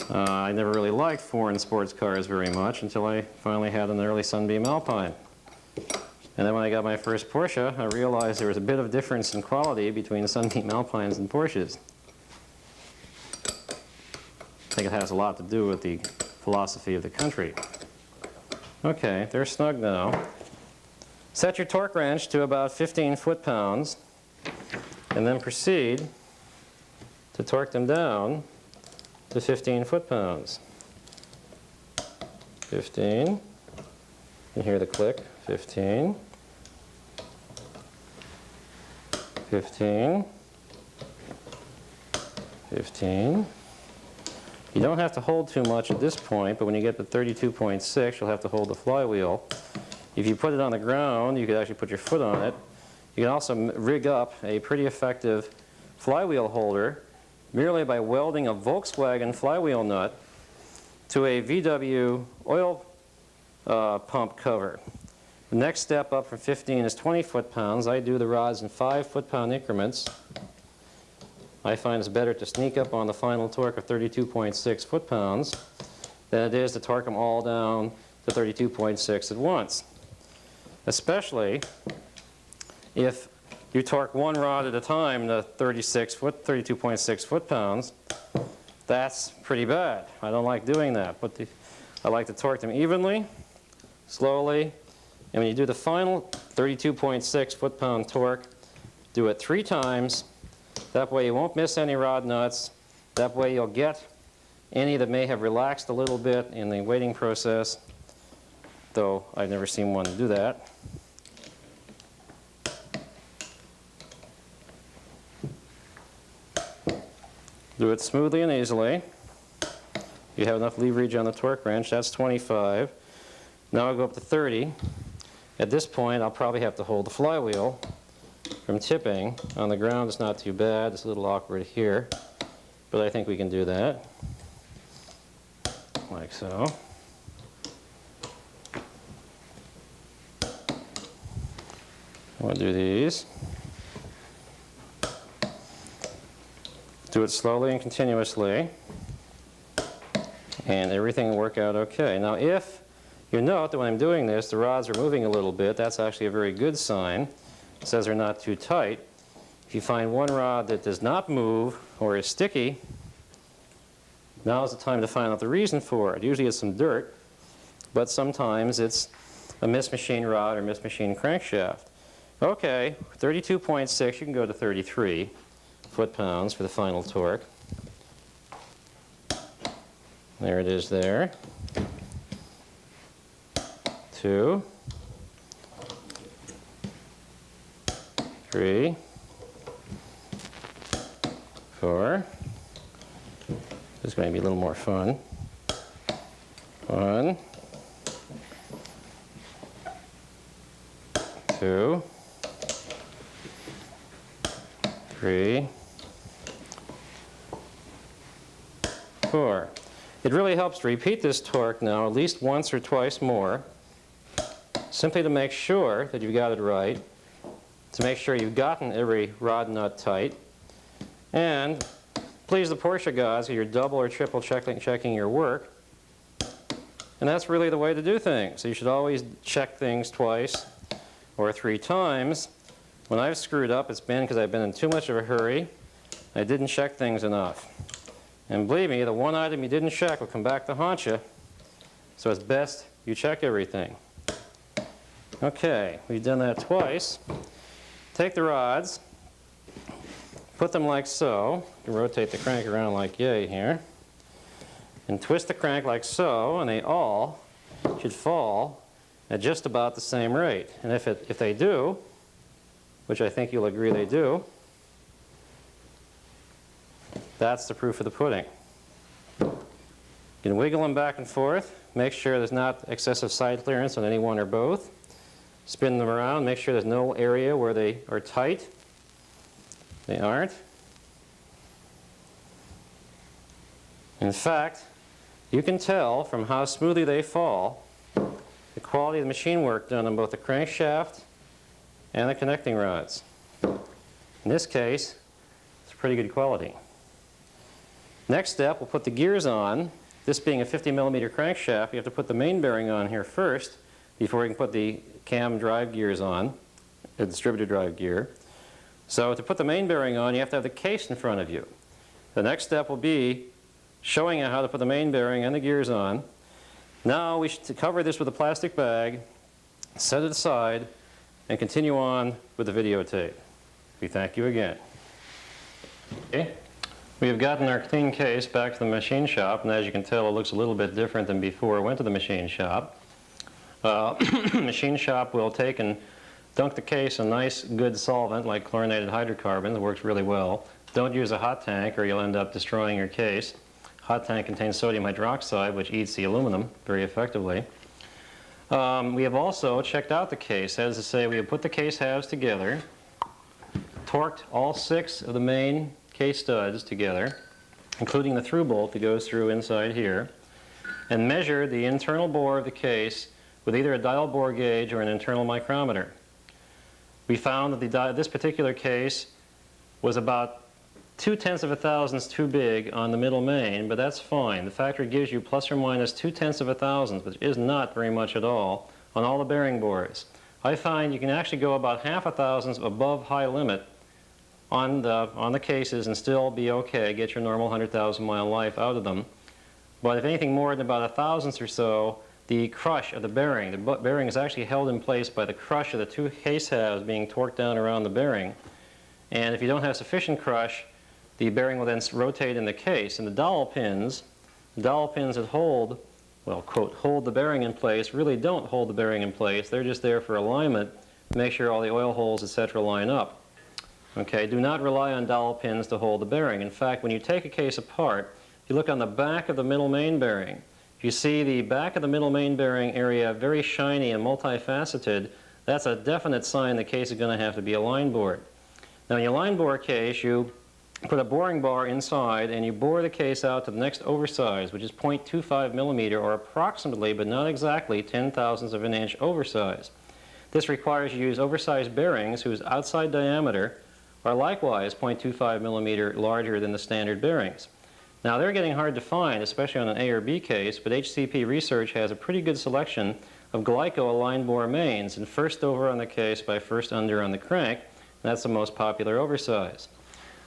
I never really liked foreign sports cars very much until I finally had an early Sunbeam Alpine. And then when I got my first Porsche, I realized there was a bit of difference in quality between Sunbeam Alpines and Porsches. I think it has a lot to do with the philosophy of the country. Okay, they're snug now. Set your torque wrench to about 15 foot-pounds, and then proceed to torque them down to 15 foot-pounds. 15. You can hear the click. 15. 15. 15. You don't have to hold too much at this point, but when you get to 32.6, you'll have to hold the flywheel. If you put it on the ground, you could actually put your foot on it. You can also rig up a pretty effective flywheel holder merely by welding a Volkswagen flywheel nut to a VW oil pump cover. The next step up from 15 is 20 foot-pounds. I do the rods in 5 foot-pound increments. I find it's better to sneak up on the final torque of 32.6 foot-pounds than it is to torque them all down to 32.6 at once. Especially if you torque one rod at a time to 32.6 foot-pounds, that's pretty bad. I don't like doing that. But I like to torque them evenly, slowly, and when you do the final 32.6 foot-pound torque, do it 3 times. That way you won't miss any rod nuts. That way you'll get any that may have relaxed a little bit in the weighting process, though I've never seen one do that. Do it smoothly and easily. You have enough leverage on the torque wrench. That's 25. Now I'll go up to 30. At this point, I'll probably have to hold the flywheel from tipping. On the ground, it's not too bad. It's a little awkward here, but I think we can do that, like so. We'll do these. Do it slowly and continuously, and everything will work out okay. Now if you note that when I'm doing this, the rods are moving a little bit, that's actually a very good sign. It says they're not too tight. If you find one rod that does not move or is sticky, now is the time to find out the reason for it. Usually it's some dirt, but sometimes it's a mismachined rod or mismachined crankshaft. Okay, 32.6, you can go to 33 foot-pounds for the final torque. There it is there. 2, 3, 4. This is going to be a little more fun. 1, 2, 3, 4. It really helps to repeat this torque now at least once or twice more, simply to make sure that you've got it right, to make sure you've gotten every rod nut tight, and please the Porsche guys, you're double or triple checking your work. And that's really the way to do things. So you should always check things twice or 3 times. When I've screwed up, it's been because I've been in too much of a hurry. I didn't check things enough. And believe me, the one item you didn't check will come back to haunt you. So it's best you check everything. Okay, we've done that twice. Take the rods, put them like so. You can rotate the crank around like yay here. And twist the crank like so, and they all should fall at just about the same rate. And if they do, which I think you'll agree they do, that's the proof of the pudding. You can wiggle them back and forth, make sure there's not excessive side clearance on any one or both. Spin them around, make sure there's no area where they are tight. They aren't. In fact, you can tell from how smoothly they fall the quality of the machine work done on both the crankshaft and the connecting rods. In this case, it's pretty good quality. Next step, we'll put the gears on. This being a 50mm crankshaft, you have to put the main bearing on here first before you can put the cam drive gears on, the distributor drive gear. So to put the main bearing on, you have to have the case in front of you. The next step will be showing you how to put the main bearing and the gears on. Now we should cover this with a plastic bag, set it aside, and continue on with the videotape. We thank you again. Okay. We have gotten our clean case back to the machine shop, and as you can tell, it looks a little bit different than before I went to the machine shop. Machine shop will take and dunk the case in nice, good solvent like chlorinated hydrocarbons. It works really well. Don't use a hot tank or you'll end up destroying your case. Hot tank contains sodium hydroxide, which eats the aluminum very effectively. We have also checked out the case. That is to say, we have put the case halves together, torqued all 6 of the main case studs together, including the through bolt that goes through inside here, and measured the internal bore of the case with either a dial bore gauge or an internal micrometer. We found that this particular case was about 0.2 of a thousandths too big on the middle main, but that's fine. The factory gives you plus or minus 0.2 of a thousandth, which is not very much at all, on all the bearing bores. I find you can actually go about 0.5 thousandths above high limit on the cases and still be okay, get your normal 100,000 mile life out of them. But if anything more than about a thousandth or so, the crush of the bearing is actually held in place by the crush of the two case halves being torqued down around the bearing. And if you don't have sufficient crush, the bearing will then rotate in the case. And the dowel pins that hold, well, quote, hold the bearing in place, really don't hold the bearing in place. They're just there for alignment, make sure all the oil holes, etc. line up. Okay, do not rely on dowel pins to hold the bearing. In fact, when you take a case apart, if you look on the back of the middle main bearing, if you see the back of the middle main bearing area very shiny and multifaceted, that's a definite sign the case is going to have to be a line bored. Now in your line bore case, you put a boring bar inside and you bore the case out to the next oversize, which is 0.25 millimeter, or approximately, but not exactly, 0.010 of an inch oversize. This requires you to use oversized bearings whose outside diameter are likewise 0.25 millimeter larger than the standard bearings. Now they're getting hard to find, especially on an A or B case, but HCP Research has a pretty good selection of Glyco line bore mains, and first over on the case by first under on the crank. That's the most popular oversize.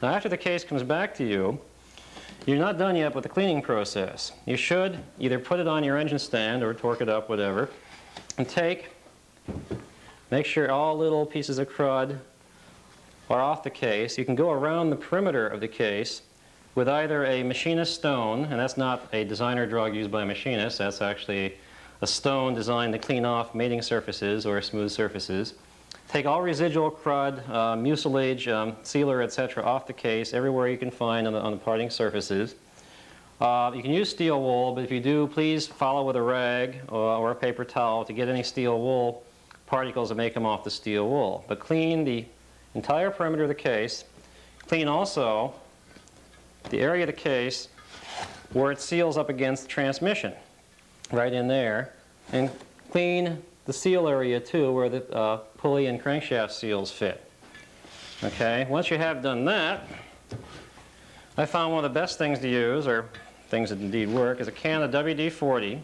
Now after the case comes back to you, you're not done yet with the cleaning process. You should either put it on your engine stand or torque it up, whatever, and make sure all little pieces of crud are off the case. You can go around the perimeter of the case with either a machinist stone, and that's not a designer drug used by machinists, that's actually a stone designed to clean off mating surfaces or smooth surfaces. Take all residual crud, mucilage, sealer, etc. off the case, everywhere you can find on the parting surfaces. You can use steel wool, but if you do, please follow with a rag or a paper towel to get any steel wool particles that may come off the steel wool. But clean the entire perimeter of the case. Clean also the area of the case where it seals up against the transmission, right in there, and clean the seal area too, where the pulley and crankshaft seals fit. Okay, once you have done that, I found one of the best things to use, or things that indeed work, is a can of WD-40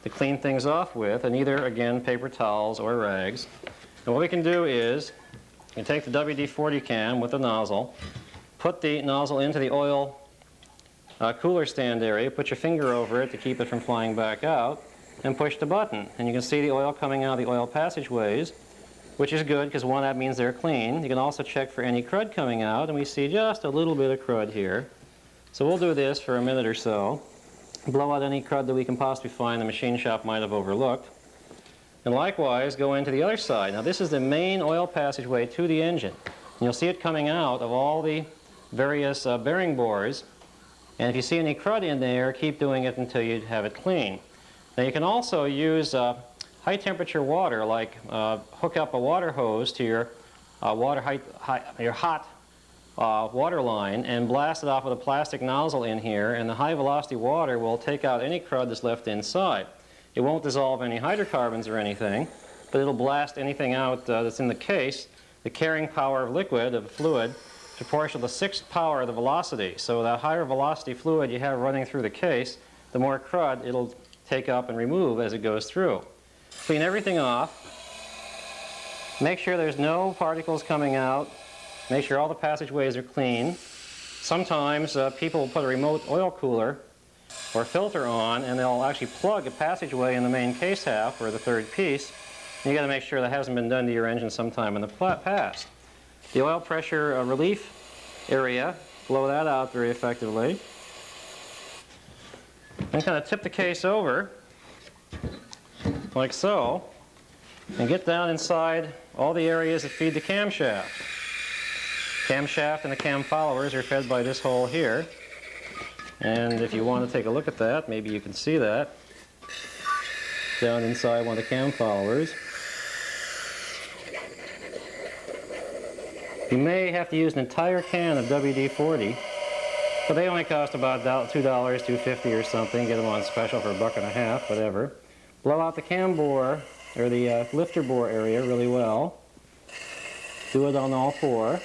to clean things off with, and either, again, paper towels or rags. And what we can do is, you take the WD-40 can with the nozzle, put the nozzle into the oil cooler stand area, put your finger over it to keep it from flying back out, and push the button. And you can see the oil coming out of the oil passageways, which is good because one, that means they're clean. You can also check for any crud coming out, and we see just a little bit of crud here. So we'll do this for a minute or so, blow out any crud that we can possibly find the machine shop might have overlooked. And likewise, go into the other side. Now this is the main oil passageway to the engine. And you'll see it coming out of all the various bearing bores. And if you see any crud in there, keep doing it until you have it clean. Now you can also use high temperature water, like hook up a water hose to your hot water line and blast it off with a plastic nozzle in here, and the high velocity water will take out any crud that's left inside. It won't dissolve any hydrocarbons or anything, but it'll blast anything out that's in the case. The carrying power of liquid, of fluid, is proportional to the 6th power of the velocity. So the higher velocity fluid you have running through the case, the more crud it'll take up and remove as it goes through. Clean everything off. Make sure there's no particles coming out. Make sure all the passageways are clean. Sometimes people will put a remote oil cooler or filter on, and they'll actually plug a passageway in the main case half, or the third piece. And you got to make sure that hasn't been done to your engine sometime in the past. The oil pressure relief area, blow that out very effectively. And kind of tip the case over, like so, and get down inside all the areas that feed the camshaft. Camshaft and the cam followers are fed by this hole here. And if you want to take a look at that, maybe you can see that down inside one of the cam followers. You may have to use an entire can of WD-40, but they only cost about $2, $2.50 or something. Get them on special for $1.50, whatever. Blow out the cam bore or the lifter bore area really well. Do it on all four.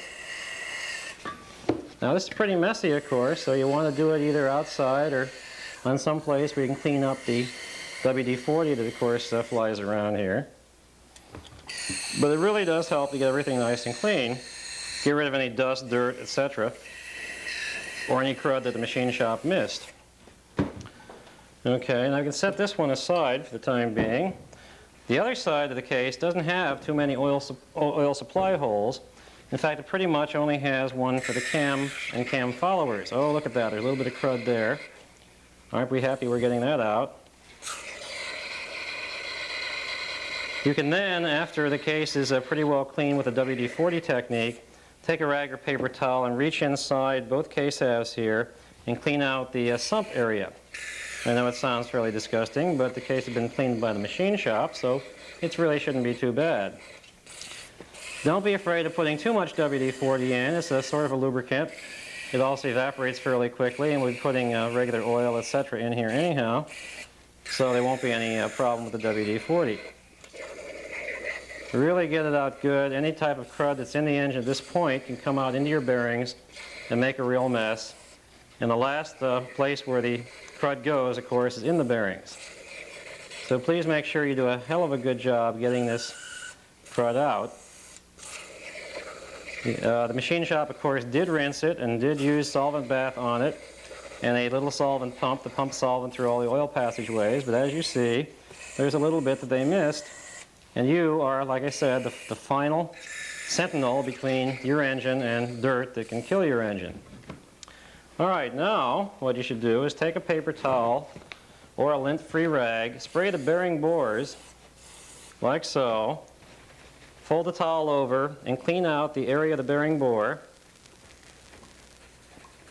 Now this is pretty messy, of course, so you want to do it either outside or on some place where you can clean up the WD-40 that, of course, flies around here. But it really does help to get everything nice and clean. Get rid of any dust, dirt, etc., or any crud that the machine shop missed. Okay, now I can set this one aside for the time being. The other side of the case doesn't have too many oil supply holes. In fact, it pretty much only has one for the cam and cam followers. Oh, look at that. There's a little bit of crud there. Aren't we happy we're getting that out? You can then, after the case is pretty well clean with the WD-40 technique, take a rag or paper towel and reach inside both case halves here and clean out the sump area. I know it sounds fairly disgusting, but the case has been cleaned by the machine shop, so it really shouldn't be too bad. Don't be afraid of putting too much WD-40 in. It's a sort of a lubricant. It also evaporates fairly quickly, and we're putting regular oil, etc. in here anyhow, so there won't be any problem with the WD-40. Really get it out good. Any type of crud that's in the engine at this point can come out into your bearings and make a real mess. And the last place where the crud goes, of course, is in the bearings. So please make sure you do a hell of a good job getting this crud out. The machine shop, of course, did rinse it and did use solvent bath on it and a little solvent pump to pump solvent through all the oil passageways. But as you see, there's a little bit that they missed. And you are, like I said, the final sentinel between your engine and dirt that can kill your engine. All right, now what you should do is take a paper towel or a lint-free rag, spray the bearing bores like so, fold the towel over and clean out the area of the bearing bore,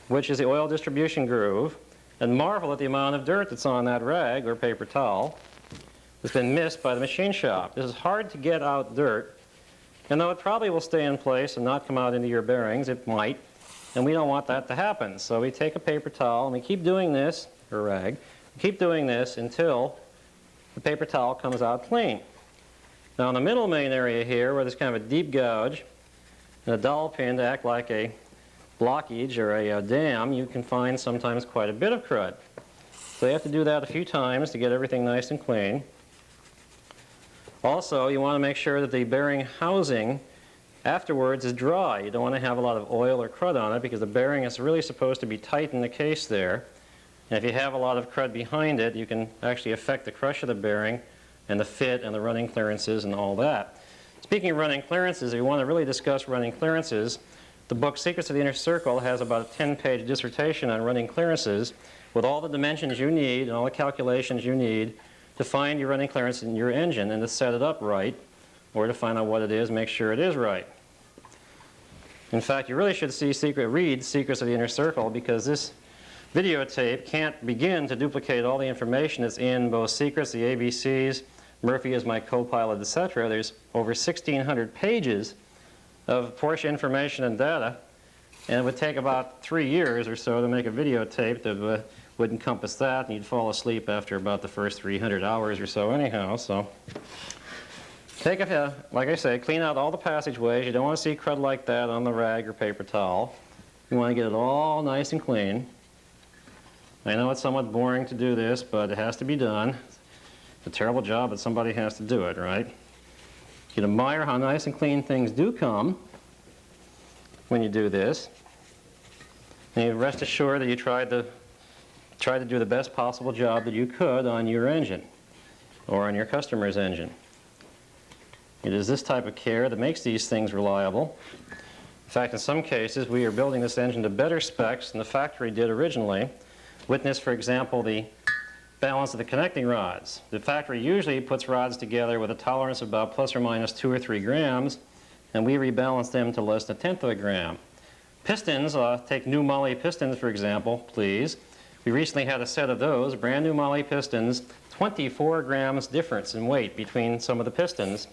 which is the oil distribution groove, and marvel at the amount of dirt that's on that rag or paper towel that's been missed by the machine shop. This is hard to get out dirt, and though it probably will stay in place and not come out into your bearings, it might. And we don't want that to happen. So we take a paper towel and we keep doing this, or rag, we keep doing this until the paper towel comes out clean. Now in the middle main area here, where there's kind of a deep gouge and a dowel pin to act like a blockage or a dam, you can find sometimes quite a bit of crud. So you have to do that a few times to get everything nice and clean. Also, you want to make sure that the bearing housing afterwards is dry. You don't want to have a lot of oil or crud on it because the bearing is really supposed to be tight in the case there. And if you have a lot of crud behind it, you can actually affect the crush of the bearing and the fit and the running clearances and all that. Speaking of running clearances, if you want to really discuss running clearances, the book Secrets of the Inner Circle has about a 10-page dissertation on running clearances with all the dimensions you need and all the calculations you need to find your running clearance in your engine and to set it up right, or to find out what it is, make sure it is right. In fact, you really should read Secrets of the Inner Circle, because this videotape can't begin to duplicate all the information that's in both Secrets, the ABCs, Murphy is my co-pilot, etc. There's over 1,600 pages of Porsche information and data, and it would take about 3 years or so to make a videotape that would encompass that, and you'd fall asleep after about the first 300 hours or so anyhow. So take like I say, clean out all the passageways. You don't want to see crud like that on the rag or paper towel. You want to get it all nice and clean. I know it's somewhat boring to do this, but it has to be done. It's a terrible job, but somebody has to do it, right? You can admire how nice and clean things do come when you do this. And you rest assured that you tried to do the best possible job that you could on your engine or on your customer's engine. It is this type of care that makes these things reliable. In fact, in some cases, we are building this engine to better specs than the factory did originally. Witness, for example, the balance of the connecting rods. The factory usually puts rods together with a tolerance of about plus or minus 2 or 3 grams, and we rebalance them to less than 1/10 of a gram. Pistons, take new Molle pistons, for example, please. We recently had a set of those, brand new Molle pistons, 24 grams difference in weight between some of the pistons.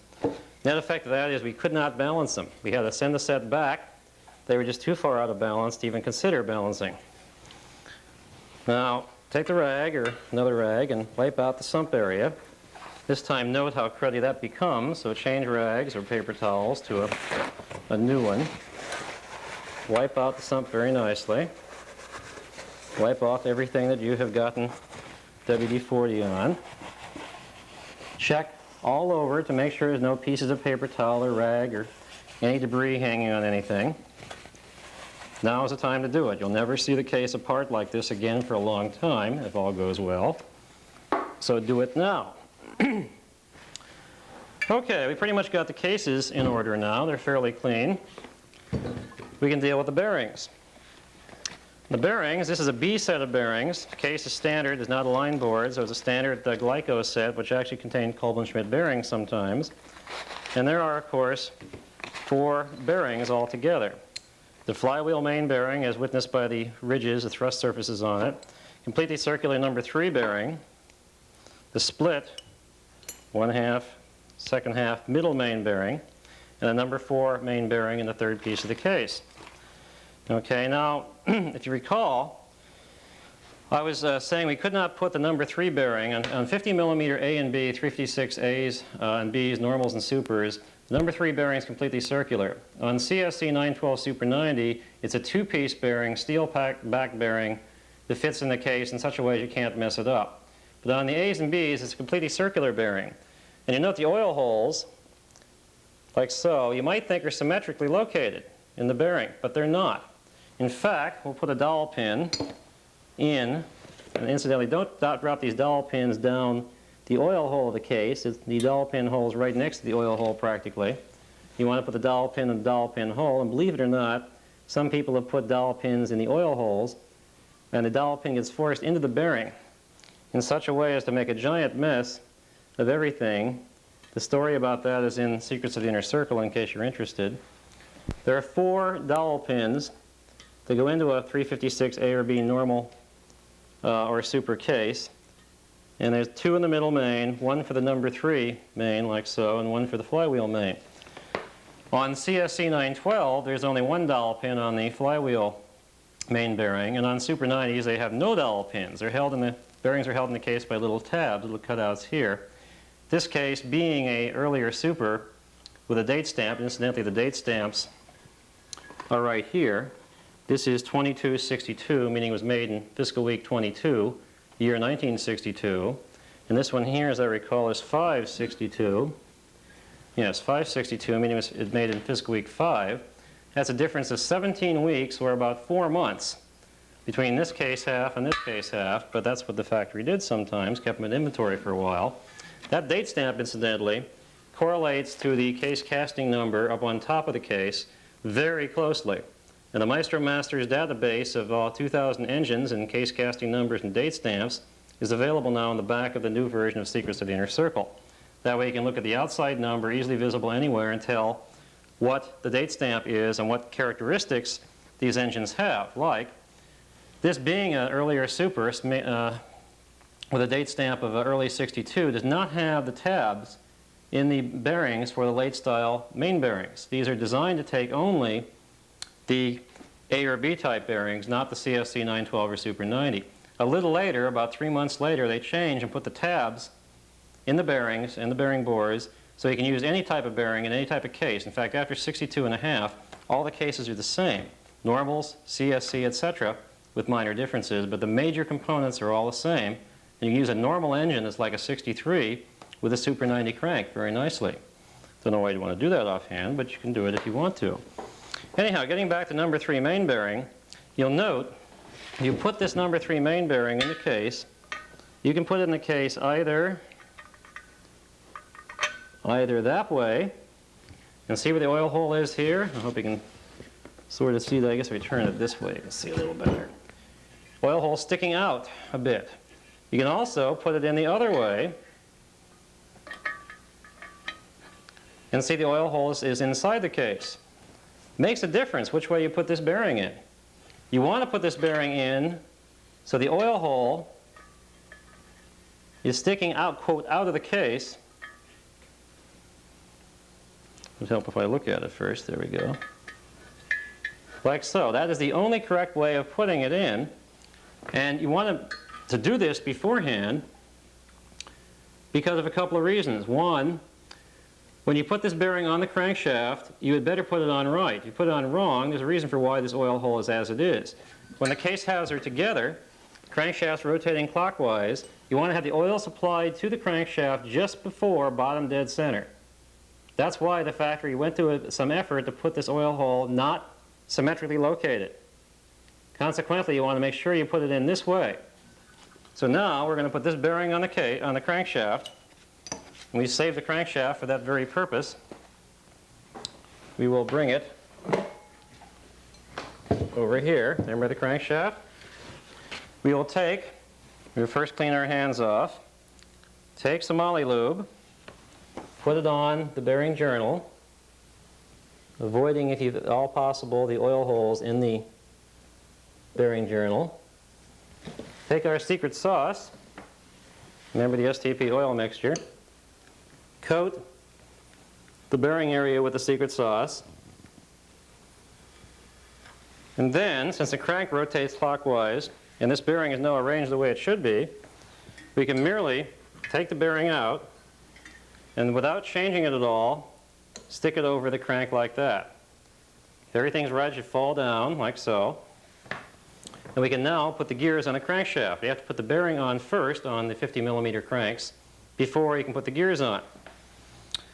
Net effect of that is we could not balance them. We had to send the set back. They were just too far out of balance to even consider balancing. Now, take the rag or another rag and wipe out the sump area. This time note how cruddy that becomes, so change rags or paper towels to a new one. Wipe out the sump very nicely. Wipe off everything that you have gotten WD-40 on. Check all over to make sure there's no pieces of paper towel or rag or any debris hanging on anything. Now is the time to do it. You'll never see the case apart like this again for a long time, if all goes well. So do it now. Okay, we pretty much got the cases in order now. They're fairly clean. We can deal with the bearings. The bearings, this is a B set of bearings. The case is standard, it's not a line board, so it's a standard Glyco set, which actually contained Kolben-Schmidt bearings sometimes. And there are, of course, 4 bearings altogether. The flywheel main bearing, as witnessed by the ridges, the thrust surfaces on it. Completely circular number 3 bearing. The split, 1/2, 2/2 middle main bearing. And the number 4 main bearing in the 3rd piece of the case. Okay, now, if you recall, I was saying we could not put the number 3 bearing on 50 millimeter A and B, 356 A's and B's, normals and supers. The number 3 bearing is completely circular. On CSC 912 Super 90, it's a 2-piece bearing, steel back bearing that fits in the case in such a way you can't mess it up. But on the A's and B's, it's a completely circular bearing. And you note the oil holes, like so, you might think are symmetrically located in the bearing, but they're not. In fact, we'll put a dowel pin in, and incidentally, don't drop these dowel pins down the oil hole of the case. The dowel pin hole is right next to the oil hole practically. You want to put the dowel pin in the dowel pin hole, and believe it or not, some people have put dowel pins in the oil holes, and the dowel pin gets forced into the bearing in such a way as to make a giant mess of everything. The story about that is in Secrets of the Inner Circle, in case you're interested. There are 4 dowel pins that go into a 356 A or B normal or super case. And there's 2 in the middle main, 1 for the number 3 main, like so, and 1 for the flywheel main. On CSC 912, there's only 1 dowel pin on the flywheel main bearing, and on Super 90s, they have no dowel pins. They're held in the bearings are held in the case by little tabs, little cutouts here. This case being an earlier super with a date stamp. Incidentally, the date stamps are right here. This is 2262, meaning it was made in fiscal week 22, year 1962. And this one here, as I recall, is 562. Yes, 562, meaning it was made in fiscal week 5. That's a difference of 17 weeks, or about 4 months, between this case half and this case half. But that's what the factory did sometimes, kept them in inventory for a while. That date stamp, incidentally, correlates to the case casting number up on top of the case very closely. And the Maestro Masters database of 2,000 engines and case casting numbers and date stamps is available now on the back of the new version of Secrets of the Inner Circle. That way you can look at the outside number, easily visible anywhere, and tell what the date stamp is and what characteristics these engines have. Like, this being an earlier super with a date stamp of early 62 does not have the tabs in the bearings for the late style main bearings. These are designed to take only the A or B type bearings, not the CSC 912 or Super 90. A little later, about 3 months later, they change and put the tabs in the bearings and the bearing bores so you can use any type of bearing in any type of case. In fact, after 62.5, all the cases are the same. Normals, CSC, etc., with minor differences, but the major components are all the same. And you can use a normal engine that's like a 63 with a Super 90 crank very nicely. Don't know why you want to do that offhand, but you can do it if you want to. Anyhow, getting back to number 3 main bearing, you'll note you put this number 3 main bearing in the case. You can put it in the case either that way, and see where the oil hole is here. I hope you can sort of see that. I guess if we turn it this way, you can see a little better. Oil hole sticking out a bit. You can also put it in the other way and see the oil hole is inside the case. Makes a difference which way you put this bearing in. You want to put this bearing in so the oil hole is sticking out, quote, out of the case. It would help if I look at it first. There we go. Like so. That is the only correct way of putting it in. And you want to do this beforehand. because of a couple of reasons. One, when you put this bearing on the crankshaft, you had better put it on right. If you put it on wrong, there's a reason for why this oil hole is as it is. When the case halves are together, crankshaft's rotating clockwise, you want to have the oil supplied to the crankshaft just before bottom dead center. That's why the factory went to some effort to put this oil hole not symmetrically located. Consequently, you want to make sure you put it in this way. So now we're going to put this bearing on the crankshaft. And we save the crankshaft for that very purpose. We will bring it over here. Remember the crankshaft? We will first clean our hands off, take some Molly lube, put it on the bearing journal, avoiding, if at all possible, the oil holes in the bearing journal. Take our secret sauce, remember the STP oil mixture, coat the bearing area with the secret sauce, and then, since the crank rotates clockwise and this bearing is now arranged the way it should be, we can merely take the bearing out and, without changing it at all, stick it over the crank like that. If everything's right, it should fall down like so. And we can now put the gears on the crankshaft. You have to put the bearing on first on the 50mm cranks before you can put the gears on.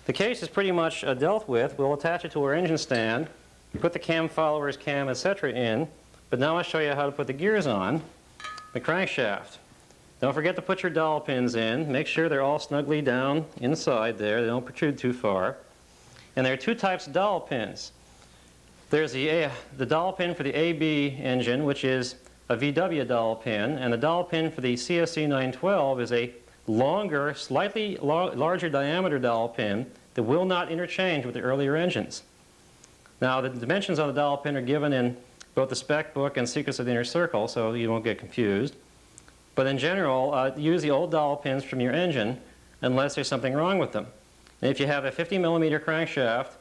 The case is pretty much dealt with. We'll attach it to our engine stand, put the cam followers, cam, etc. in, but now I'll show you how to put the gears on the crankshaft. Don't forget to put your dowel pins in. Make sure they're all snugly down inside there. They don't protrude too far. And there are two types of dowel pins. There's the dowel pin for the AB engine, which is a VW dowel pin, and the dowel pin for the CSC 912 is a longer, slightly larger diameter dowel pin that will not interchange with the earlier engines. Now, the dimensions on the dowel pin are given in both the spec book and Secrets of the Inner Circle, so you won't get confused. But in general, use the old dowel pins from your engine unless there's something wrong with them. And if you have a 50mm crankshaft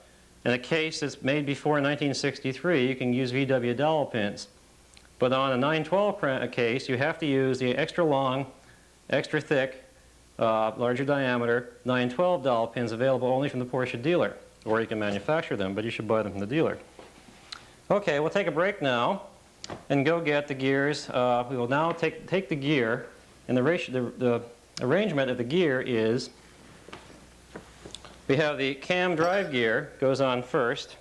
and a case that's made before 1963, you can use VW dowel pins. But on a 912 case, you have to use the extra long, extra thick, larger diameter 912 dowel pins available only from the Porsche dealer. Or you can manufacture them, but you should buy them from the dealer. Okay, we'll take a break now and go get the gears. We will now take the gear, and the arrangement of the gear is we have the cam drive gear goes on first,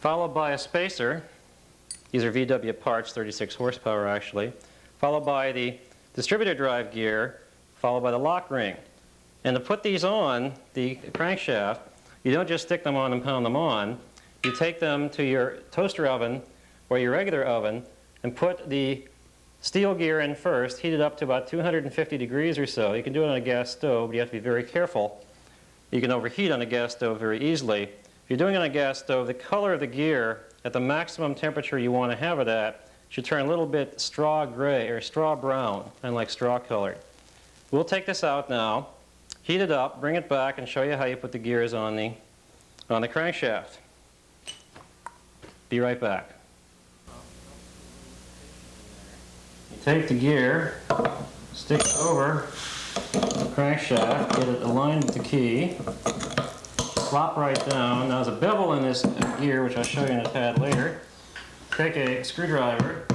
followed by a spacer. These are VW parts, 36 horsepower actually, followed by the distributor drive gear, followed by the lock ring. And to put these on the crankshaft, you don't just stick them on and pound them on. You take them to your toaster oven or your regular oven and put the steel gear in first, heat it up to about 250 degrees or so. You can do it on a gas stove, but you have to be very careful. You can overheat on a gas stove very easily. If you're doing it on a gas stove, the color of the gear at the maximum temperature you want to have it at should turn a little bit straw gray or straw brown, kind of like straw colored. We'll take this out now, heat it up, bring it back, and show you how you put the gears on the crankshaft. Be right back. You take the gear, stick it over the crankshaft, get it aligned with the key, flop right down. Now there's a bevel in this gear, which I'll show you in a tad later. Take a screwdriver,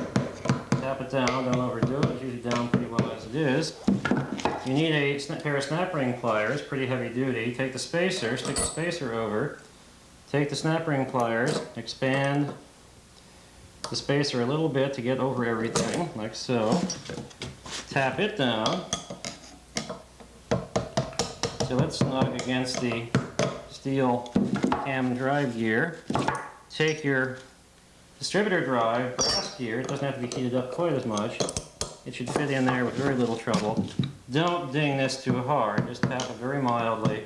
tap it down, don't overdo it, it's usually down pretty well as it is. You need a pair of snap ring pliers, pretty heavy duty. Take the spacer, stick the spacer over, take the snap ring pliers, expand the spacer a little bit to get over everything, like so. Tap it down till it's snug against the steel cam drive gear. Take your distributor drive brass gear, it doesn't have to be heated up quite as much. It should fit in there with very little trouble. Don't ding this too hard, just tap it very mildly.